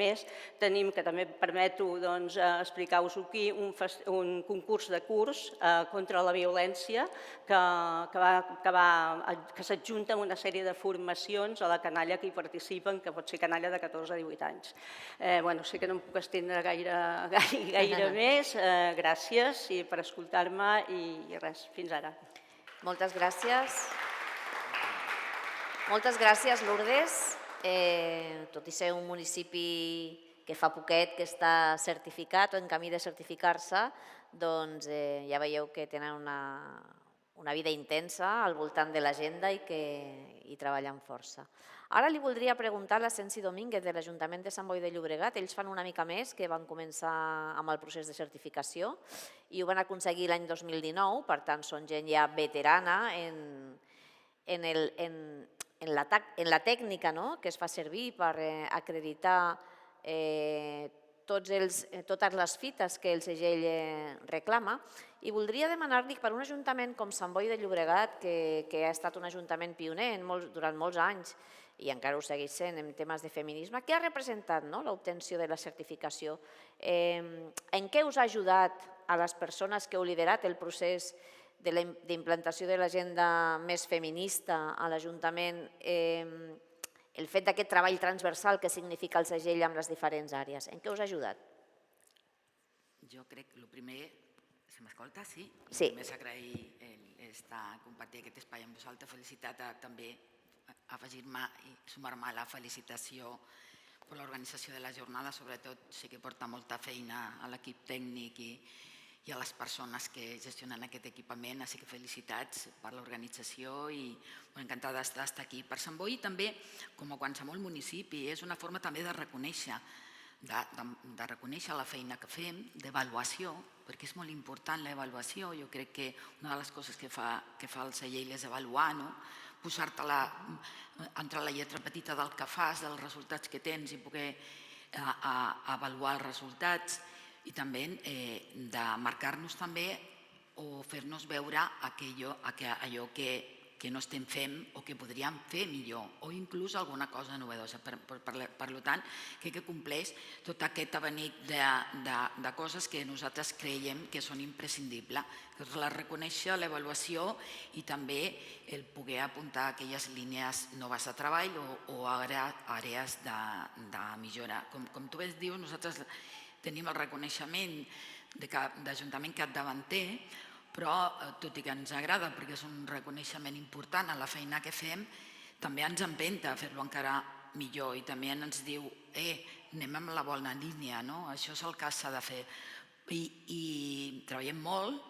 tenim, que també permeto explicar-vos-ho aquí, un concurs de curs contra la violència que s'adjunta amb una sèrie de formacions a la canalla que hi participen, que pot ser canalla de 14 a 18 anys. Sé que no em puc estendre gaire més. Gràcies per escoltar-me i res, fins ara. Moltes gràcies. Moltes gràcies, Lourdes. Tot i ser un municipi que fa poquet que està certificat o en camí de certificar-se, doncs ja veieu que tenen una vida intensa al voltant de l'agenda i que hi treballen força. Ara li voldria preguntar a l'Asensi Domínguez de l'Ajuntament de Sant Boi de Llobregat. Ells fan una mica més, que van començar amb el procés de certificació i ho van aconseguir l'any 2019, per tant són gent ja veterana en la tècnica que es fa servir per acreditar totes les fites que el segell reclama, i voldria demanar-li per un ajuntament com Sant Boi de Llobregat, que ha estat un ajuntament pioner durant molts anys i encara ho segueix sent en temes de feminisme, què ha representat l'obtenció de la certificació? En què us ha ajudat a les persones que heu liderat el procés d'implantació de l'agenda més feminista a l'Ajuntament el fet d'aquest treball transversal que significa el segell amb les diferents àrees? En què us ha ajudat? Jo crec que el primer, se m'escolta? Sí? Sí. El primer és agrair compartir aquest espai amb vosaltres, felicitat també afegir-me i sumar-me a la felicitació per l'organització de la jornada, sobretot sé que porta molta feina a l'equip tècnic i a les persones que gestionen aquest equipament, així que felicitats per l'organització i encantada d'estar aquí. Per Sant Boi també, com a qualsevol municipi, és una forma també de reconèixer la feina que fem, d'avaluació, perquè és molt important l'avaluació. Jo crec que una de les coses que fa el segell és avaluar, posar-te entre la lletra petita del que fas, dels resultats que tens i poder avaluar els resultats, i també de marcar-nos també o fer-nos veure allò que no estem fent o que podríem fer millor, o inclús alguna cosa novedosa. Per tant, crec que compleix tot aquest abanic de coses que nosaltres creiem que són imprescindibles. La reconèixer, l'avaluació i també el poder apuntar aquelles línies noves de treball o àrees de millora. Com tu bé dius, nosaltres tenim el reconeixement d'Ajuntament capdavanter, però tot i que ens agrada perquè és un reconeixement important a la feina que fem, també ens empenta a fer-lo encara millor i també ens diu anem en la bona línia, això és el que s'ha de fer. I treballem molt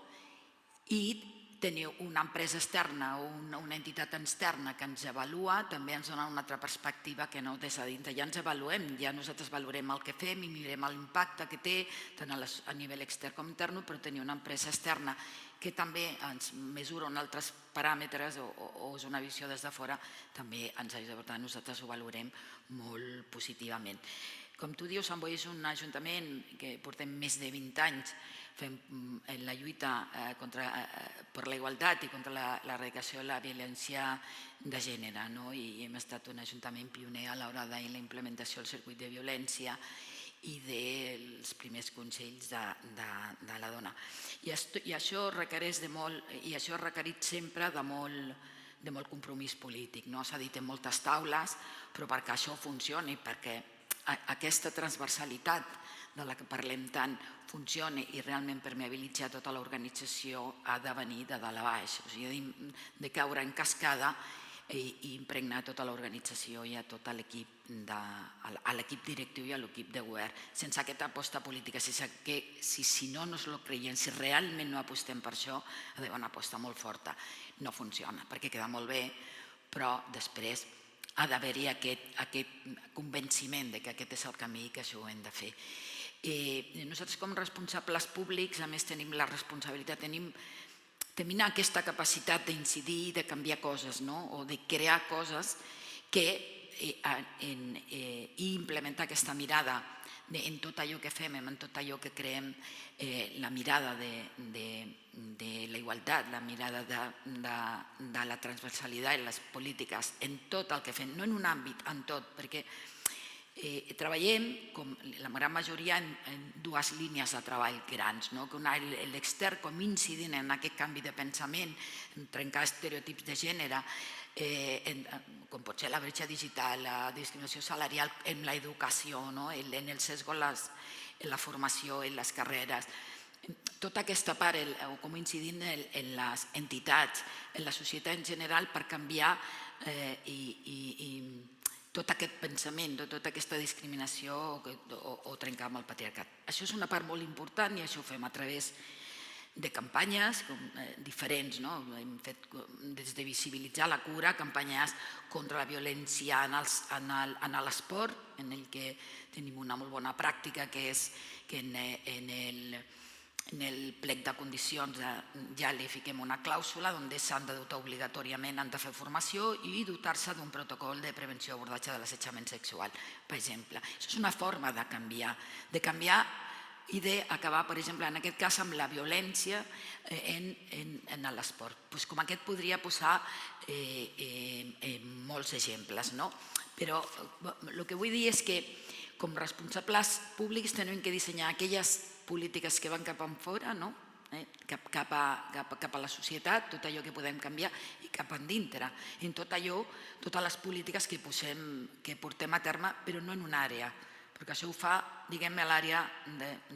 i tenir una empresa externa o una entitat externa que ens avalua també ens dona una altra perspectiva que no des de dintre. Ja ens avaluem, ja nosaltres valorem el que fem i mirem l'impacte que té tant a nivell extern com intern, però tenir una empresa externa que també ens mesura en altres paràmetres o és una visió des de fora, també ens ajuda. Per tant, nosaltres ho valorem molt positivament. Com tu dius, Sant Boi és un ajuntament que portem més de 20 anys fem en la lluita per la igualtat i contra l'erradicació de la violència de gènere, i hem estat un ajuntament pioner a l'hora de la implementació del circuit de violència i dels primers consells de la dona. I això requereix i això ha requerit sempre de molt compromís polític. S'ha dit en moltes taules, però perquè això funcioni, perquè aquesta transversalitat de la que parlem tant funcioni i realment permeabilitzi tota l'organització ha de venir de dalt a baix, o sigui, de caure en cascada i impregnar tota l'organització i a tot l'equip directiu i a l'equip de govern. Sense aquesta aposta política, si no ens ho creiem, si realment no apostem per això, ha d'haver una aposta molt forta. No funciona, perquè queda molt bé, però després ha d'haver-hi aquest convenciment que aquest és el camí i que això ho hem de fer. Nosaltres com responsables públics, a més, tenim la responsabilitat, tenim aquesta capacitat d'incidir, de canviar coses o de crear coses i implementar aquesta mirada en tot allò que fem, en tot allò que creem, la mirada de la igualtat, la mirada de la transversalitat en les polítiques, en tot el que fem, no en un àmbit, en tot, perquè treballem, com la gran majoria, en dues línies de treball grans, l'extern com incidint en aquest canvi de pensament, en trencar estereotips de gènere, com pot ser la bretxa digital, la discriminació salarial en l'educació, en el sesgo en la formació, en les carreres. Tota aquesta part, com incidint en les entitats, en la societat en general, per canviar tot aquest pensament, tota aquesta discriminació o trencar amb el patriarcat. Això és una part molt important i això ho fem a través de campanyes diferents. Hem fet des de visibilitzar la cura, campanyes contra la violència en l'esport, en el que tenim una molt bona pràctica, que és que en el plec de condicions ja li fiquem una clàusula on s'han de dotar obligatòriament, han de fer formació i dotar-se d'un protocol de prevenció i abordatge de l'assetjament sexual, per exemple. Això és una forma de canviar i d'acabar, per exemple, en aquest cas, amb la violència en l'esport. Com aquest podria posar molts exemples, però el que vull dir és que com responsables públics tenim que dissenyar aquelles polítiques que van cap enfora, cap a la societat, tot allò que podem canviar, i cap endintre, en tot allò, totes les polítiques que portem a terme, però no en una àrea, perquè això ho fa, diguem-ne, l'àrea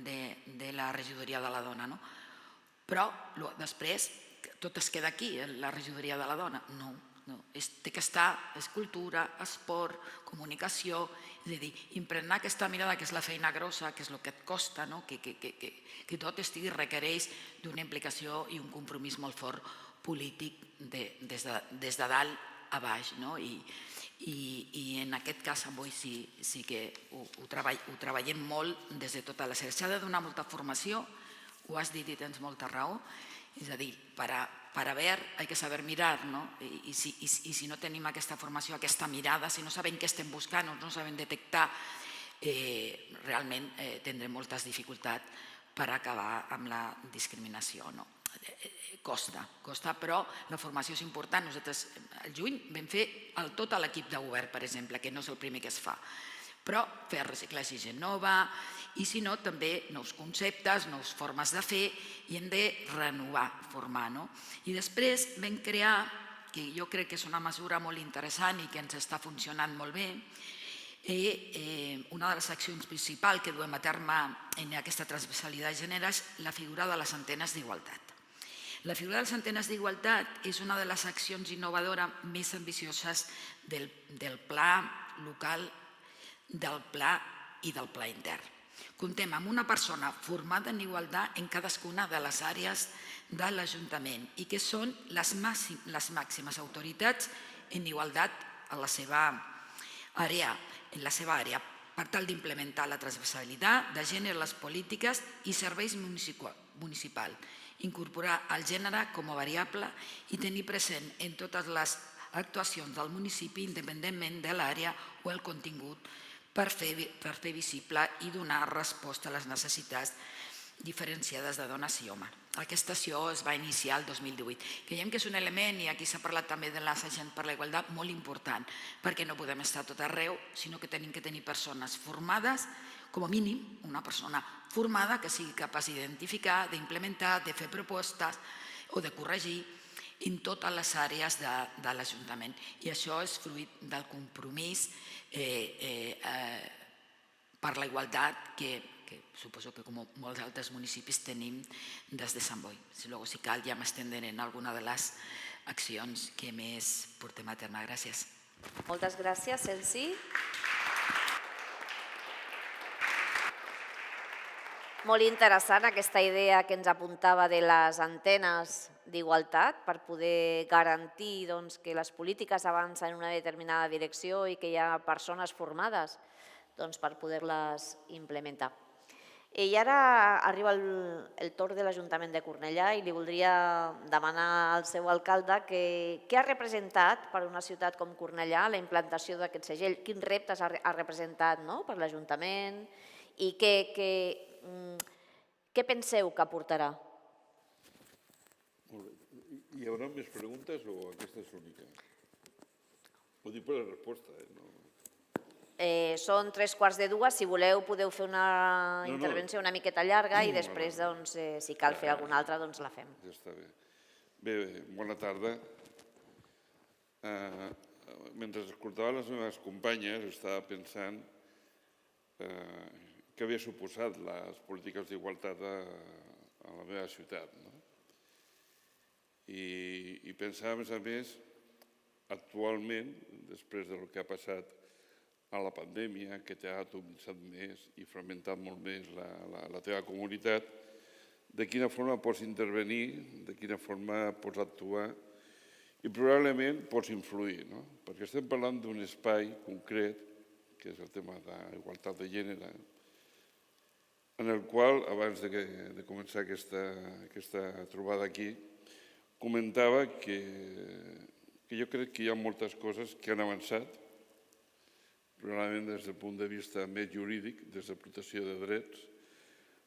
de la regidoria de la dona. Però després tot es queda aquí, la regidoria de la dona. No, té que estar, és cultura, esport, comunicació, és a dir, impregnar aquesta mirada que és la feina grossa, que és el que et costa, que tot requereix d'una implicació i un compromís molt fort polític des de dalt a baix. I en aquest cas avui sí que ho treballem molt des de tota la sèrie. S'ha de donar molta formació, ho has dit i tens molta raó, és a dir, para ver hay que saber mirar, i si no tenim aquesta formació, aquesta mirada, si no sabem què estem buscant o no sabem detectar, realment tindrem moltes dificultats per acabar amb la discriminació. Costa, però la formació és important. Nosaltres al juny vam fer tot l'equip de govern, per exemple, que no és el primer que es fa, però fer reciclatge gent nova i, si no, també nous conceptes, noves formes de fer, i hem de renovar, formar. I després vam crear, que jo crec que és una mesura molt interessant i que ens està funcionant molt bé, una de les accions principals que duem a terme en aquesta transversalitat de gènere és la figura de les antenes d'igualtat. La figura de les antenes d'igualtat és una de les accions innovadores més ambicioses del pla local, del pla i del pla intern. Comptem amb una persona formada en igualtat en cadascuna de les àrees de l'Ajuntament i que són les màximes autoritats en igualtat a la seva àrea, per tal d'implementar la transversalitat de gènere a les polítiques i serveis municipals, incorporar el gènere com a variable i tenir present en totes les actuacions del municipi independentment de l'àrea o el contingut per fer visible i donar resposta a les necessitats diferenciades de dones i homes. Aquesta acció es va iniciar el 2018. Creiem que és un element, i aquí s'ha parlat també de l'Agent per la Igualtat, molt important, perquè no podem estar a tot arreu, sinó que tenim que tenir persones formades, com a mínim una persona formada que sigui capaç d'identificar, d'implementar, de fer propostes o de corregir en totes les àrees de l'Ajuntament. I això és fruit del compromís per la igualtat que suposo que com molts altres municipis tenim des de Sant Boi. Si cal ja m'estendré en alguna de les accions que més portem a terme. Gràcies. Moltes gràcies, Celsi. Molt interessant aquesta idea que ens apuntava de les antenes d'igualtat per poder garantir que les polítiques avancen en una determinada direcció i que hi ha persones formades per poder-les implementar. I ara arriba el torn de l'Ajuntament de Cornellà i li voldria demanar al seu alcalde què ha representat per una ciutat com Cornellà la implantació d'aquest segell, quins reptes ha representat per l'Ajuntament i què penseu que aportarà? Hi haurà més preguntes o aquesta és l'única? Ho dic per la resposta, Són 3:15. Si voleu podeu fer una intervenció una miqueta llarga i després, si cal fer alguna altra, la fem. Ja està bé. Bé, bona tarda. Mentre escoltava les meves companyes estava pensant què havia suposat les polítiques d'igualtat a la meva ciutat. I pensava, a més a més, actualment, després del que ha passat a la pandèmia, que t'ha atomitzat més i fragmentat molt més la teva comunitat, de quina forma pots intervenir, de quina forma pots actuar i probablement pots influir, perquè estem parlant d'un espai concret, que és el tema d'igualtat de gènere, en el qual, abans de començar aquesta trobada aquí, comentava que jo crec que hi ha moltes coses que han avançat, probablement des del punt de vista més jurídic, des de protecció de drets,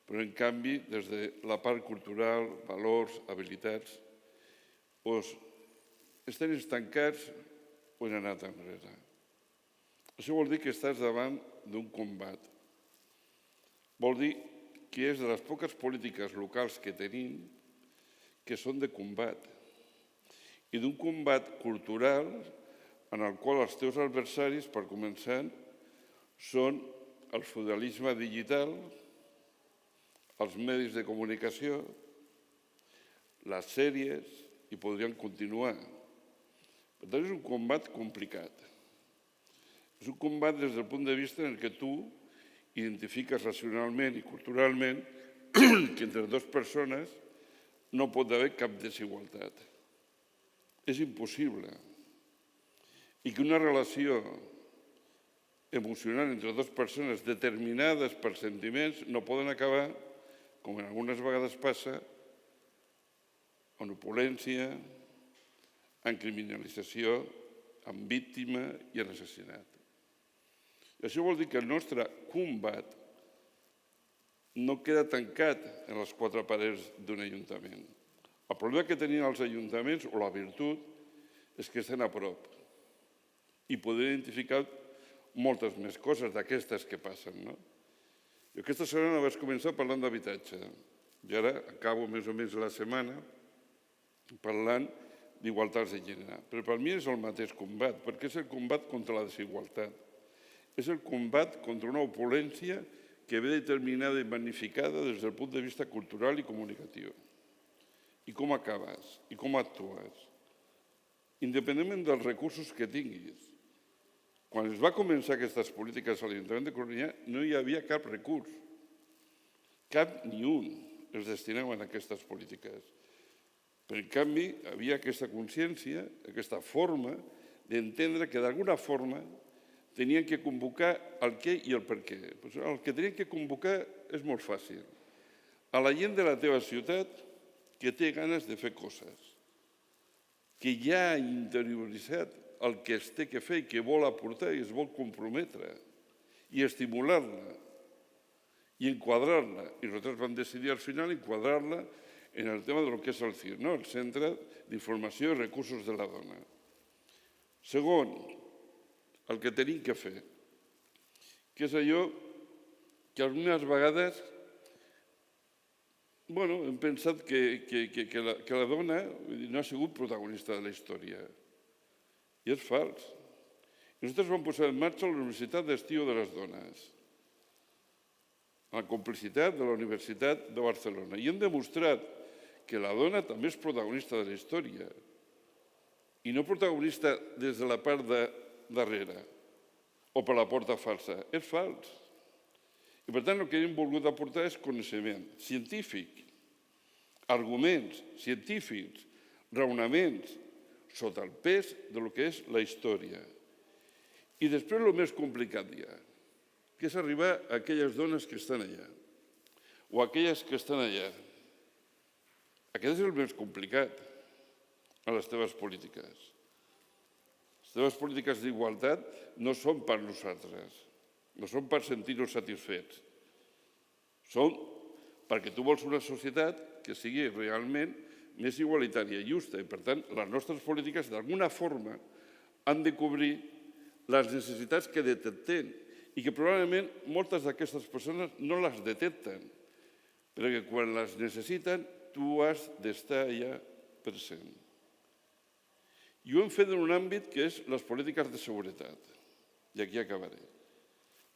però en canvi, des de la part cultural, valors, habilitats, o estem estancats o han anat enrere. Això vol dir que estàs davant d'un combat. Vol dir que és de les poques polítiques locals que tenim que són de combat i d'un combat cultural en el qual els teus adversaris, per començar, són el feudalisme digital, els medis de comunicació, les sèries, i podrien continuar. Per tant, és un combat complicat. És un combat des del punt de vista en què tu identifiques racionalment i culturalment que entre dues persones no pot haver cap desigualtat. És impossible. I que una relació emocional entre dues persones determinades per sentiments no poden acabar, com algunes vegades passa, en opulència, en criminalització, en víctima i en assassinat. I això vol dir que el nostre combat no queda tancat en les quatre parets d'un ajuntament. El problema que tenien els ajuntaments, o la virtut, és que estan a prop i poder identificar moltes més coses d'aquestes que passen. Jo aquesta setmana vaig començar parlant d'habitatge i ara acabo més o menys la setmana parlant d'igualtats de gènere. Però per mi és el mateix combat, perquè és el combat contra la desigualtat. És el combat contra una opulència que ve determinada i magnificada des del punt de vista cultural i comunicatiu. I com acabes, i com actues, independentment dels recursos que tinguis. Quan es va començar aquestes polítiques a l'Ajuntament de Cornellà no hi havia cap recurs, cap ni un es destinaven a aquestes polítiques. Però en canvi hi havia aquesta consciència, aquesta forma d'entendre que d'alguna forma tenien que convocar el què i el per què. El que tenien que convocar és molt fàcil. A la gent de la teva ciutat que té ganes de fer coses, que ja ha interioritzat el que es té que fer i que vol aportar i es vol comprometre i estimular-la i enquadrar-la. I nosaltres vam decidir al final enquadrar-la en el tema del que és el CIR, el Centre d'Informació i Recursos de la Dona. Segon, el que tenim que fer, que és allò que algunes vegades hem pensat que la dona no ha sigut protagonista de la història. I és fals. Nosaltres vam posar en marxa la Universitat d'Estiu de les Dones, amb la complicitat de la Universitat de Barcelona. I hem demostrat que la dona també és protagonista de la història i no protagonista des de la part de darrere o per la porta falsa. És fals. I per tant el que hem volgut aportar és coneixement científic, arguments científics, raonaments, sota el pes del que és la història. I després el més complicat ja, que és arribar a aquelles dones que estan allà o aquelles que estan allà. Aquest és el més complicat a les teves polítiques. Les teves polítiques d'igualtat no són per nosaltres, no són per sentir-nos satisfets. Són perquè tu vols una societat que sigui realment més igualitària i justa. I, per tant, les nostres polítiques, d'alguna forma, han de cobrir les necessitats que detectem i que probablement moltes d'aquestes persones no les detecten, perquè quan les necessiten tu has d'estar allà present. I ho hem fet en un àmbit que és les polítiques de seguretat. I aquí acabaré.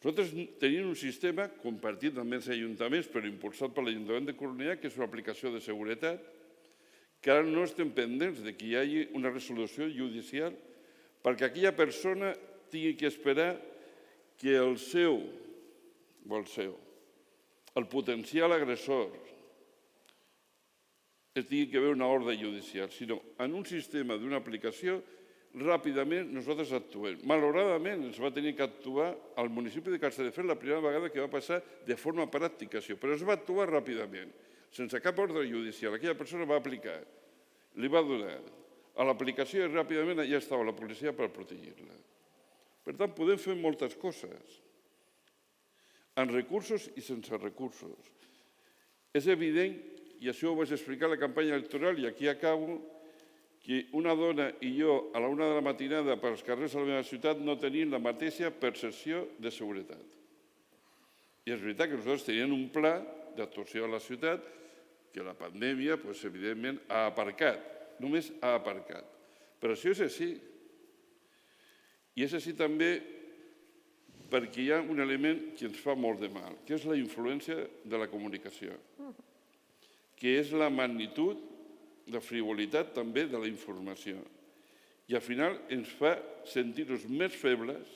Nosaltres tenim un sistema compartit amb els ajuntaments, però impulsat per l'Ajuntament de Cornellà, que és una aplicació de seguretat, que ara no estem pendents de que hi hagi una resolució judicial perquè aquella persona tingui que esperar que el potencial agressor tingui que haver una ordre judicial, sinó en un sistema d'una aplicació ràpidament nosaltres actuem. Malauradament ens va tenir que actuar al municipi de Castelldefels la primera vegada que va passar de forma pràctica, però es va actuar ràpidament, sense cap ordre judicial. Aquella persona va aplicar, li va donar a l'aplicació i ràpidament ja estava la policia per protegir-la. Per tant, podem fer moltes coses, amb recursos i sense recursos. És evident, i això ho vaig explicar a la campanya electoral, i aquí acabo, que una dona i jo a la 1 de la matinada pels carrers de la meva ciutat no tenim la mateixa percepció de seguretat. I és veritat que nosaltres teníem un pla d'actuació a la ciutat que la pandèmia, evidentment, ha aparcat, només ha aparcat. Però això és així. I és així també perquè hi ha un element que ens fa molt de mal, que és la influència de la comunicació, que és la magnitud de frivolitat també de la informació. I al final ens fa sentir-nos més febles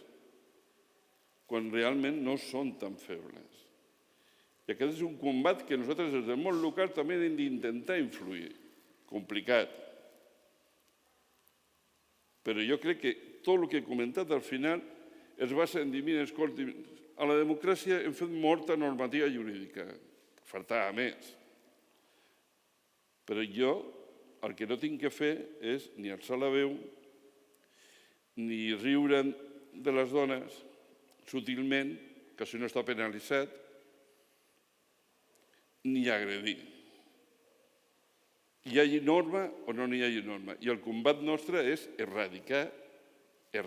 quan realment no són tan febles. I aquest és un combat que nosaltres des del món local també hem d'intentar influir. Complicat. Però jo crec que tot el que he comentat al final es basa en dir, mira, escolti, a la democràcia hem fet molta normativa jurídica. Faltava més. Però jo el que no tinc que fer és ni alçar la veu, ni riure de les dones sutilment, que això no està penalitzat, ni agredir. Hi hagi norma o no hi hagi norma. I el combat nostre és erradicar i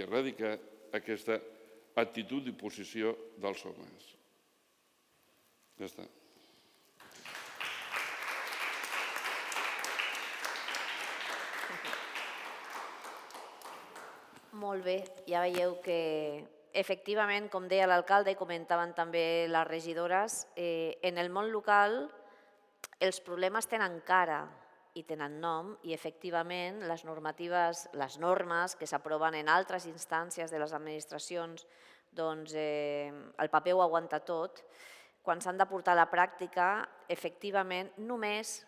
erradicar aquesta actitud i posició dels homes. Ja està. Molt bé, ja veieu que efectivament, com deia l'alcalde i comentaven també les regidores, en el món local els problemes tenen cara i tenen nom i efectivament les normes que s'aproven en altres instàncies de les administracions, doncs el paper ho aguanta tot. Quan s'han de portar a la pràctica, efectivament, només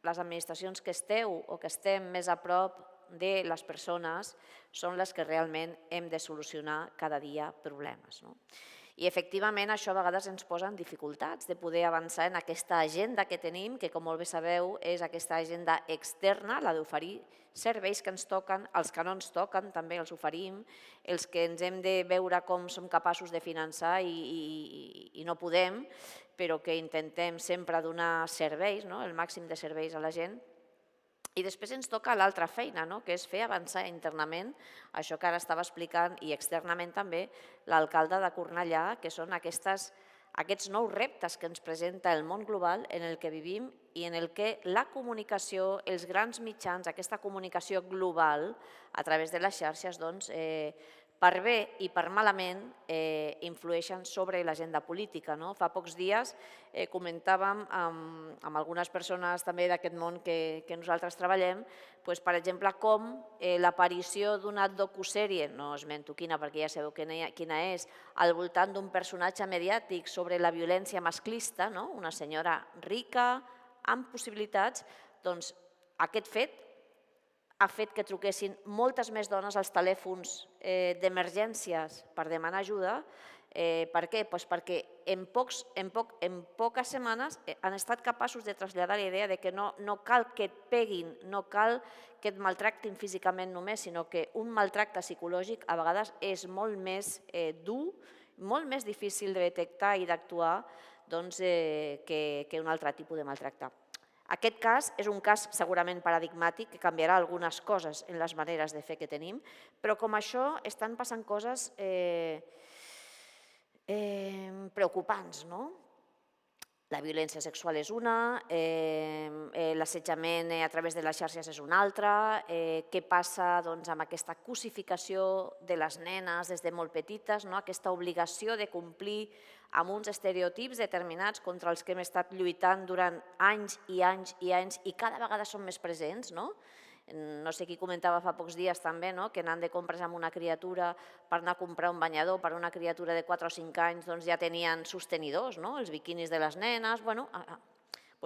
les administracions que esteu o que estem més a prop de les persones són les que realment hem de solucionar cada dia problemes. I efectivament això a vegades ens posa en dificultats de poder avançar en aquesta agenda que tenim, que com molt bé sabeu és aquesta agenda externa, la d'oferir serveis que ens toquen, els que no ens toquen també els oferim, els que ens hem de veure com som capaços de finançar i no podem, però que intentem sempre donar serveis, el màxim de serveis a la gent. I després ens toca l'altra feina, que és fer avançar internament això que ara estava explicant i externament també l'alcalde de Cornellà, que són aquests nous reptes que ens presenta el món global en el que vivim i en el que la comunicació, els grans mitjans, aquesta comunicació global a través de les xarxes, per bé i per malament, influeixen sobre l'agenda política. Fa pocs dies comentàvem amb algunes persones també d'aquest món que nosaltres treballem, per exemple, com l'aparició d'una docusèrie, no esmento quina perquè ja sabeu quina és, al voltant d'un personatge mediàtic sobre la violència masclista, una senyora rica, amb possibilitats, doncs aquest fet ha fet que truquessin moltes més dones als telèfons d'emergències per demanar ajuda. Per què? Perquè en poques setmanes han estat capaços de traslladar la idea que no cal que et peguin, no cal que et maltractin físicament només, sinó que un maltracte psicològic a vegades és molt més dur, molt més difícil de detectar i d'actuar que un altre tipus de maltracte. Aquest cas és un cas segurament paradigmàtic que canviarà algunes coses en les maneres de fer que tenim, però com això estan passant coses preocupants. La violència sexual és una, l'assetjament a través de les xarxes és una altra, què passa amb aquesta cosificació de les nenes des de molt petites, aquesta obligació de complir amb uns estereotips determinats contra els que hem estat lluitant durant anys i anys i anys i cada vegada són més presents. No sé qui comentava fa pocs dies també que anant de compres amb una criatura per anar a comprar un banyador per una criatura de 4 o 5 anys ja tenien sostenidors, els biquinis de les nenes.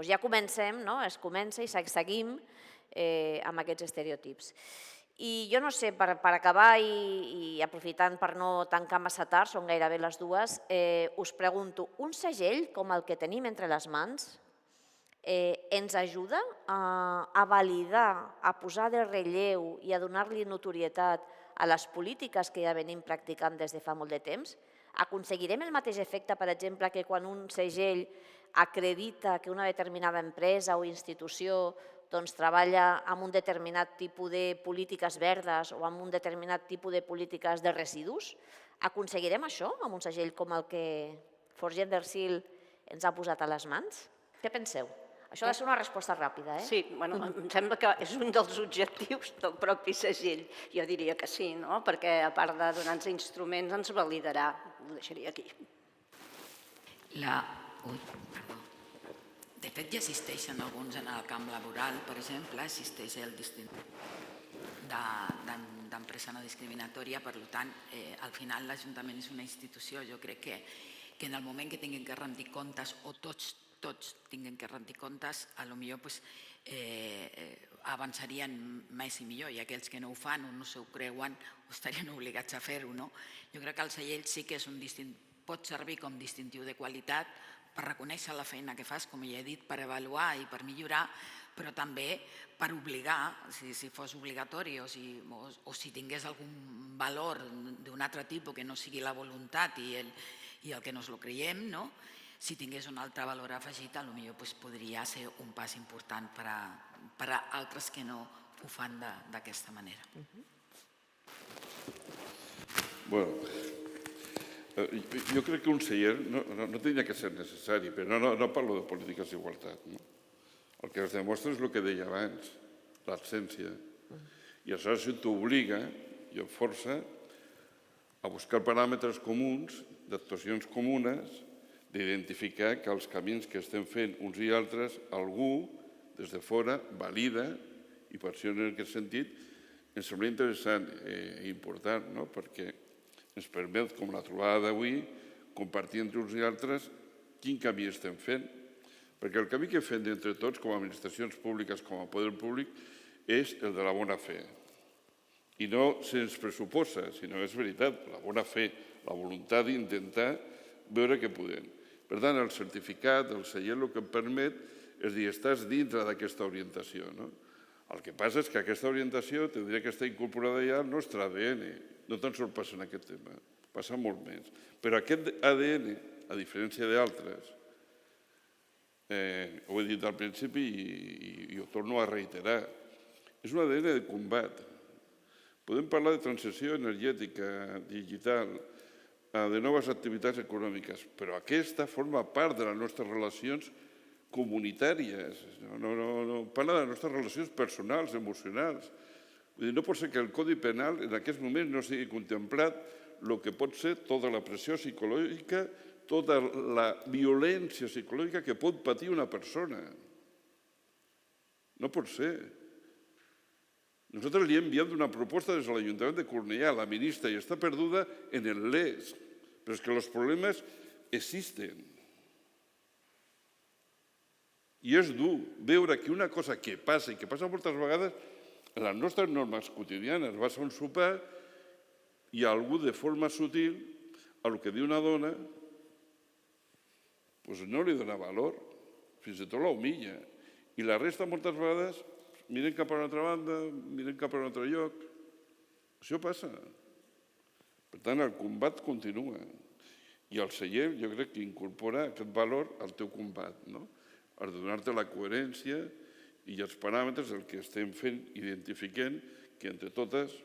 Ja comencem, es comença i seguim amb aquests estereotips. I jo no sé, per acabar i aprofitant per no tancar massa tard, són gairebé les 2, us pregunto, un segell com el que tenim entre les mans ens ajuda a validar, a posar de relleu i a donar-li notorietat a les polítiques que ja venim practicant des de fa molt de temps? Aconseguirem el mateix efecte, per exemple, que quan un segell acredita que una determinada empresa o institució treballa amb un determinat tipus de polítiques verdes o amb un determinat tipus de polítiques de residus? Aconseguirem això amb un segell com el que Forgender-Seal ens ha posat a les mans? Què penseu? Això ha de ser una resposta ràpida. Sí, em sembla que és un dels objectius del propi segell. Jo diria que sí, perquè a part de donar-nos instruments ens validarà. Ho deixaria aquí. De fet, ja existeixen alguns en el camp laboral, per exemple, existeix el distintiu d'empresa no discriminatòria, per tant, al final l'Ajuntament és una institució. Jo crec que en el moment que tinguin que rendir comptes, o tots tinguin que rendir comptes, potser avançarien més i millor, i aquells que no ho fan o no s'ho creuen estarien obligats a fer-ho. Jo crec que el segell sí que pot servir com distintiu de qualitat per reconèixer la feina que fas, com ja he dit, per avaluar i per millorar, però també per obligar, si fos obligatori o si tingués algun valor d'un altre tipus que no sigui la voluntat i el que no ens ho creiem, si tingués un altre valor afegit, potser podria ser un pas important per a altres que no ho fan d'aquesta manera. Jo crec que un celler no tenia que ser necessari, però no parlo de polítiques d'igualtat. El que es demostra és el que deia abans, l'absència. I això t'obliga i et força a buscar paràmetres comuns, d'actuacions comunes, d'identificar que els camins que estem fent uns i altres, algú des de fora valida, i per això en aquest sentit ens sembla interessant i important, perquè ens permet, com la trobada d'avui, compartir entre uns i altres quin camí estem fent. Perquè el camí que fem entre tots, com a administracions públiques, com a poder públic, és el de la bona fe. I no se'ns pressuposa, sinó és veritat, la bona fe, la voluntat d'intentar veure què podem. Per tant, el certificat, el seient, el que em permet és dir, estàs dintre d'aquesta orientació. El que passa és que aquesta orientació tindria que estar incorporada ja al nostre ADN. No tan sols passa en aquest tema, passa molt més. Però aquest ADN, a diferència d'altres, ho he dit al principi i ho torno a reiterar, és un ADN de combat. Podem parlar de transició energètica, digital, de noves activitats econòmiques, però aquesta forma part de les nostres relacions comunitàries. No parla de les nostres relacions personals, emocionals. No pot ser que el Codi Penal en aquests moments no sigui contemplat el que pot ser tota la pressió psicològica, tota la violència psicològica que pot patir una persona. No pot ser. Nosaltres li hem enviat una proposta des de l'Ajuntament de Cornellà, la ministra, i està perduda en el les. Però és que els problemes existen. I és dur veure que una cosa que passa, i que passa moltes vegades, en les nostres normes quotidianes, vas a un sopar i algú de forma sutil a el que diu una dona no li dona valor, fins i tot l'humilla. I la resta moltes vegades miren cap a una altra banda, miren cap a un altre lloc. Això passa. Per tant, el combat continua. I el seient jo crec que incorpora aquest valor al teu combat, per donar-te la coherència i els paràmetres del que estem fent, identifiquem que entre totes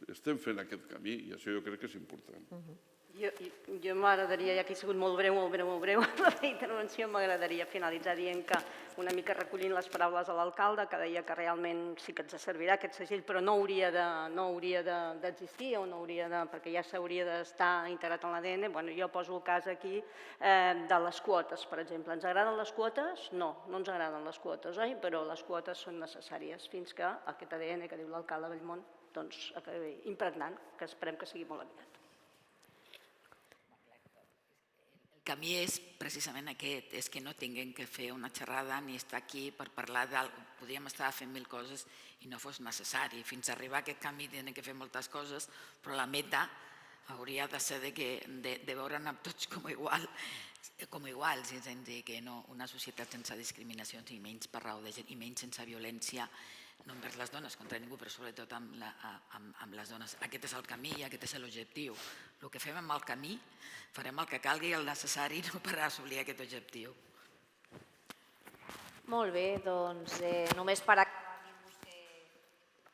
estem fent aquest camí i això jo crec que és important. Jo m'agradaria, ja que he sigut molt breu, la intervenció, m'agradaria finalitzar dient que una mica recollint les paraules de l'alcalde, que deia que realment sí que ens servirà aquest segell, però no hauria d'existir o no hauria de, perquè ja s'hauria d'estar integrat en l'ADN. Jo poso el cas aquí de les quotes, per exemple. Ens agraden les quotes? No, no ens agraden les quotes, oi? Però les quotes són necessàries fins que aquest ADN que diu l'alcalde Bellmunt doncs acabi impregnant, que esperem que sigui molt aviat. El camí és precisament aquest, és que no tinguem que fer una xerrada ni estar aquí per parlar d'alguna cosa. Podríem estar fent mil coses i no fos necessari. Fins a arribar a aquest camí tenen que fer moltes coses, però la meta hauria de ser de veure'n tots com iguals, és a dir, que una societat sense discriminacions i menys per raó de gent i menys sense violència, no envers les dones, contra ningú, però sobretot amb les dones. Aquest és el camí i aquest és l'objectiu. El que fem amb el camí, farem el que calgui i el necessari per assolir aquest objectiu. Molt bé, doncs només per acabar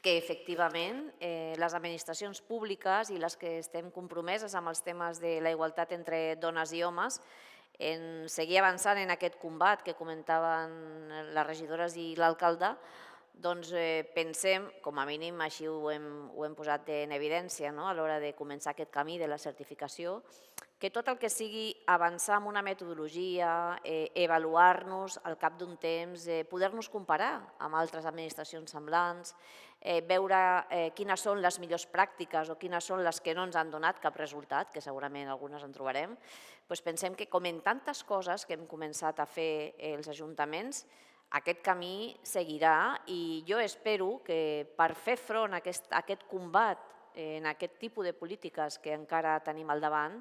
que efectivament les administracions públiques i les que estem compromeses amb els temes de la igualtat entre dones i homes en seguir avançant en aquest combat que comentaven les regidores i l'alcalde, doncs pensem, com a mínim així ho hem posat en evidència a l'hora de començar aquest camí de la certificació, que tot el que sigui avançar en una metodologia, avaluar-nos al cap d'un temps, poder-nos comparar amb altres administracions semblants, veure quines són les millors pràctiques o quines són les que no ens han donat cap resultat, que segurament algunes en trobarem, doncs pensem que com en tantes coses que hem començat a fer els ajuntaments, aquest camí seguirà i jo espero que per fer front a aquest combat en aquest tipus de polítiques que encara tenim al davant,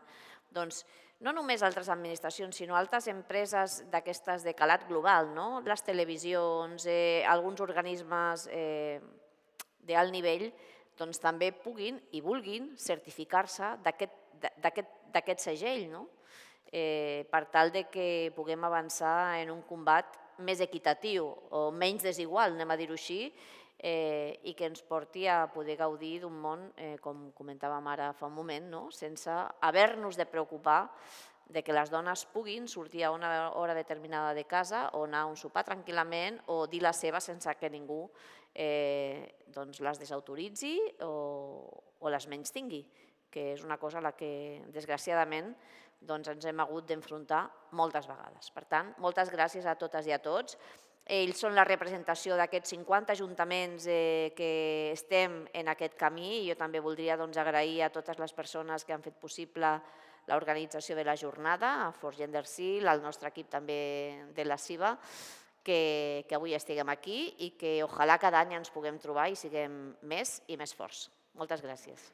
doncs no només altres administracions, sinó altres empreses d'aquestes de calat global, les televisions, alguns organismes d'alt nivell, doncs també puguin i vulguin certificar-se d'aquest segell, per tal que puguem avançar en un combat més equitatiu o menys desigual, anem a dir-ho així, i que ens porti a poder gaudir d'un món, com comentàvem ara fa un moment, sense haver-nos de preocupar que les dones puguin sortir a una hora determinada de casa o anar a un sopar tranquil·lament o dir la seva sense que ningú les desautoritzi o les menystingui, que és una cosa a la que, desgraciadament, ens hem hagut d'enfrontar moltes vegades. Per tant, moltes gràcies a totes i a tots. Ells són la representació d'aquests 50 ajuntaments que estem en aquest camí i jo també voldria agrair a totes les persones que han fet possible l'organització de la jornada, a For Gender Seal, al nostre equip també de la CIVA, que avui estiguem aquí i que ojalà cada any ens puguem trobar i siguem més i més forts. Moltes gràcies.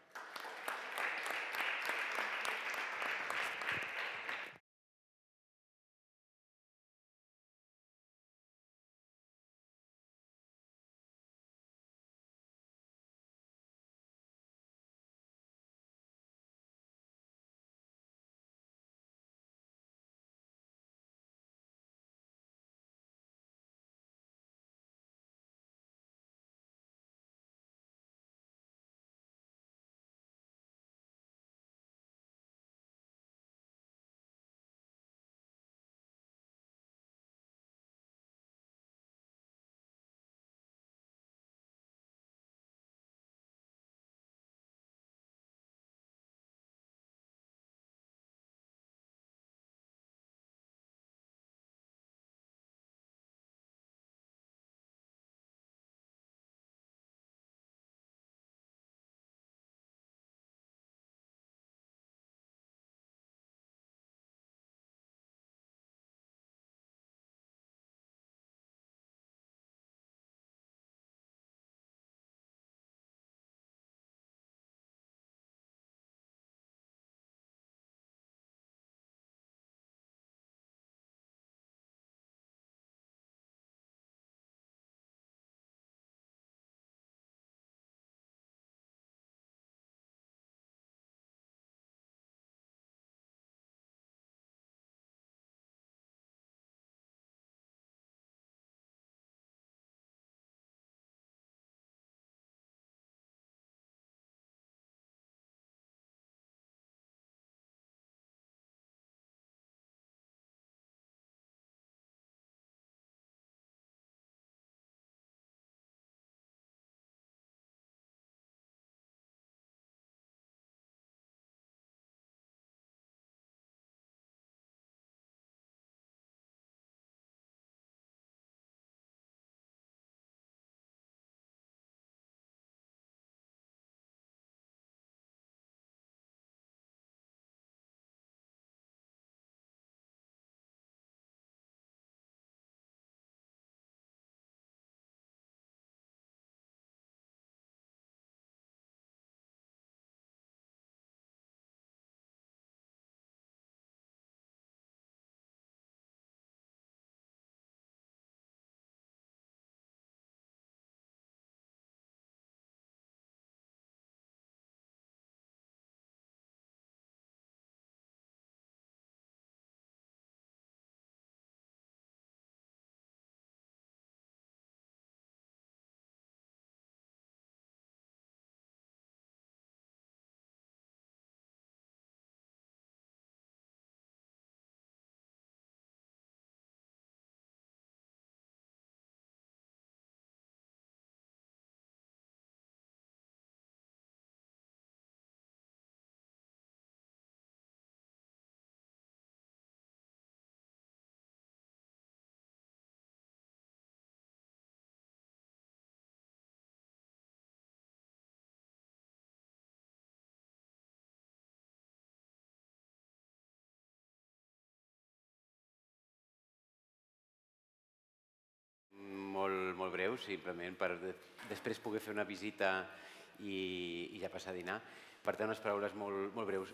Molt breu, simplement per després poder fer una visita i ja passar a dinar. Per tant, unes paraules molt breus.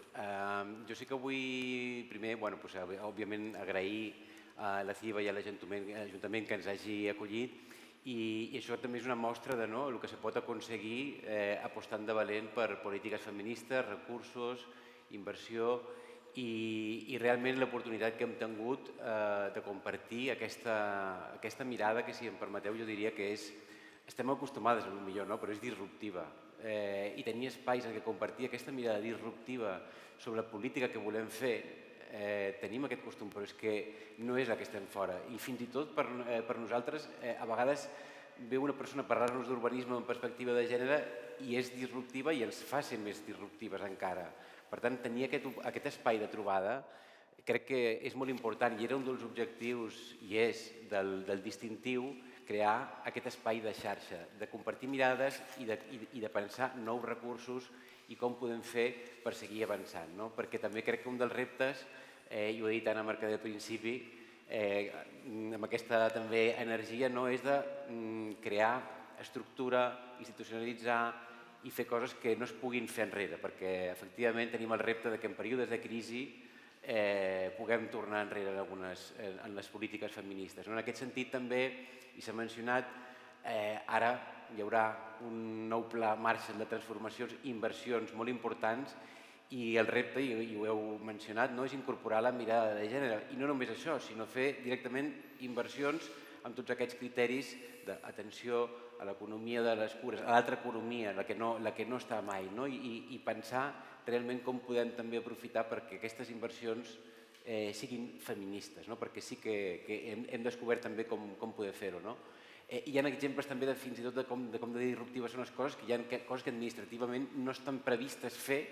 Jo sí que vull, primer, òbviament, agrair a la CIVA i a l'Ajuntament que ens hagi acollit, i això també és una mostra del que se pot aconseguir apostant de valent per polítiques feministes, recursos, inversió i realment l'oportunitat que hem tingut de compartir aquesta mirada que, si em permeteu, jo diria que estem acostumades, potser, però és disruptiva. I tenir espais en què compartir aquesta mirada disruptiva sobre la política que volem fer, tenim aquest costum, però és que no és la que estem fora. I fins i tot per nosaltres, a vegades ve una persona a parlar-nos d'urbanisme en perspectiva de gènere i és disruptiva i ens fa ser més disruptives encara. Per tant, tenir aquest espai de trobada crec que és molt important i era un dels objectius, i és, del distintiu, crear aquest espai de xarxa, de compartir mirades i de pensar nous recursos i com podem fer per seguir avançant. Perquè també crec que un dels reptes, i ho he dit Anna Mercader al principi, amb aquesta també energia, és de crear estructura, institucionalitzar i fer coses que no es puguin fer enrere, perquè efectivament tenim el repte que en períodes de crisi puguem tornar enrere en les polítiques feministes. En aquest sentit també, i s'ha mencionat, ara hi haurà un nou pla Marshall de transformacions i inversions molt importants i el repte, i ho heu mencionat, és incorporar la mirada de gènere. I no només això, sinó fer directament inversions amb tots aquests criteris d'atenció a l'economia de les cures, a l'altra economia, la que no està mai, i pensar realment com podem també aprofitar perquè aquestes inversions siguin feministes, perquè sí que hem descobert també com poder fer-ho. Hi ha exemples també fins i tot de com de disruptives són les coses, que hi ha coses que administrativament no estan previstes fer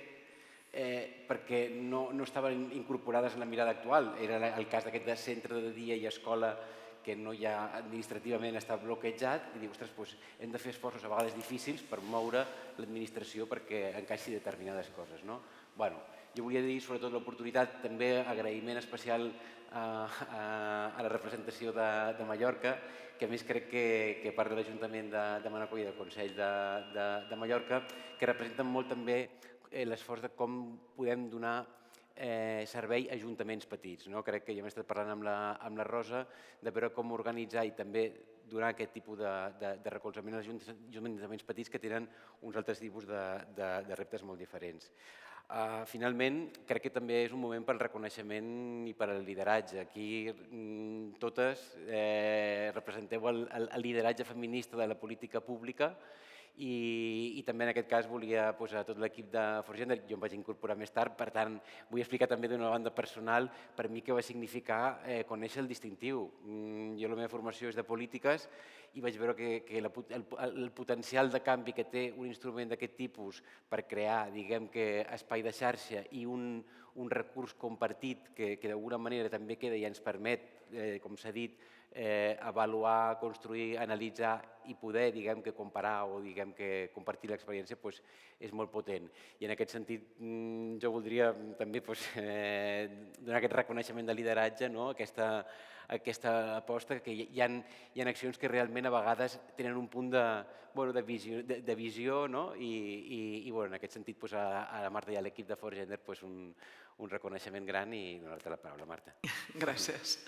perquè no estaven incorporades en la mirada actual. Era el cas d'aquest centre de dia i escola que no ja administrativament està bloquejat i dir, ostres, hem de fer esforços a vegades difícils per moure l'administració perquè encaixi determinades coses. Jo volia dir sobretot l'oportunitat, també agraïment especial a la representació de Mallorca, que a més crec que part de l'Ajuntament de Manacor i del Consell de Mallorca, que representen molt també l'esforç de com podem donar servei a ajuntaments petits. Crec que ja hem estat parlant amb la Rosa de veure com organitzar i també donar aquest tipus de recolzament als ajuntaments petits que tenen uns altres tipus de reptes molt diferents. Finalment, crec que també és un moment pel reconeixement i per al lideratge. Aquí totes representeu el lideratge feminista de la política pública i també en aquest cas volia posar tot l'equip de Forgender, jo em vaig incorporar més tard, per tant vull explicar també d'una banda personal per mi què va significar conèixer el distintiu. Jo la meva formació és de polítiques i vaig veure que el potencial de canvi que té un instrument d'aquest tipus per crear, diguem que, espai de xarxa i un recurs compartit que d'alguna manera també queda i ens permet, com s'ha dit, avaluar, construir, analitzar i poder, diguem que, comparar o diguem que compartir l'experiència és molt potent. I en aquest sentit jo voldria també donar aquest reconeixement de lideratge, aquesta aposta, que hi ha accions que realment a vegades tenen un punt de visió i en aquest sentit a la Marta i a l'equip de Forgender un reconeixement gran i donar-te la paraula, Marta. Gràcies.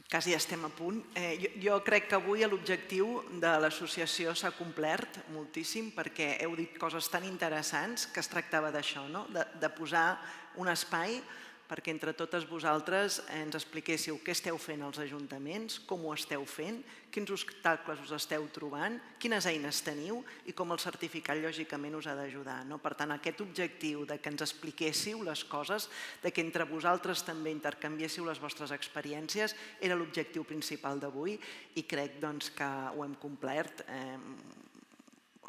Quasi estem a punt. Jo crec que avui l'objectiu de l'associació s'ha complert moltíssim perquè heu dit coses tan interessants que es tractava d'això, de posar un espai perquè entre totes vosaltres ens expliquéssiu què esteu fent als ajuntaments, com ho esteu fent, quins obstacles us esteu trobant, quines eines teniu i com el certificat lògicament us ha d'ajudar. Per tant, aquest objectiu de que ens expliquéssiu les coses, de que entre vosaltres també intercanviéssiu les vostres experiències, era l'objectiu principal d'avui i crec que ho hem complert.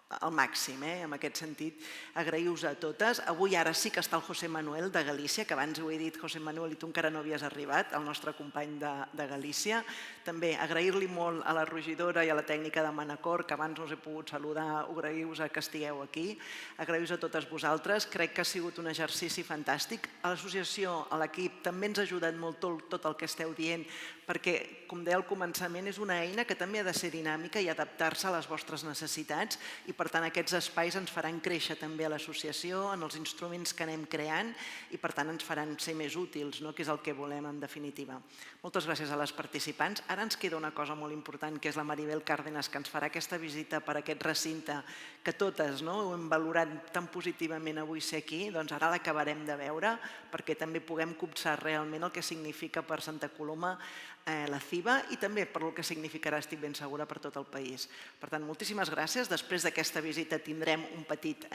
al màxim, en aquest sentit, agrair-vos a totes. Avui ara sí que està el José Manuel de Galícia, que abans ho he dit, José Manuel, i tu encara no havies arribat, el nostre company de Galícia. També agrair-li molt a la regidora i a la tècnica de Manacor, que abans no us he pogut saludar, agrair-vos que estigueu aquí, agrair-vos a totes vosaltres, crec que ha sigut un exercici fantàstic. A l'associació, a l'equip, també ens ha ajudat molt tot el que esteu dient, perquè, com deia al començament, és una eina que també ha de ser dinàmica i adaptar-se a les vostres necessitats, i per tant aquests espais ens faran créixer també a l'associació, en els instruments que anem creant, i per tant ens faran ser més útils, que és el que volem en definitiva. Moltes gràcies a les participants. Ara ens queda una cosa molt important, que és la Maribel Cárdenas, que ens farà aquesta visita per aquest recinte, que totes ho hem valorat tan positivament avui ser aquí, doncs ara l'acabarem de veure, perquè també puguem copsar realment el que significa per Santa Coloma la CIBA i també per el que significarà, estic ben segura, per tot el país. Per tant, moltíssimes gràcies. Després d'aquesta visita tindrem un petit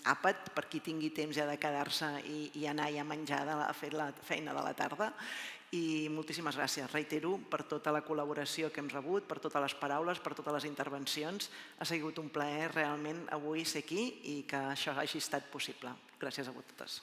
àpat per qui tingui temps ja de quedar-se i anar ja a menjar, a fer la feina de la tarda. I moltíssimes gràcies, reitero, per tota la col·laboració que hem rebut, per totes les paraules, per totes les intervencions. Ha sigut un plaer realment avui ser aquí i que això hagi estat possible. Gràcies a vosaltres.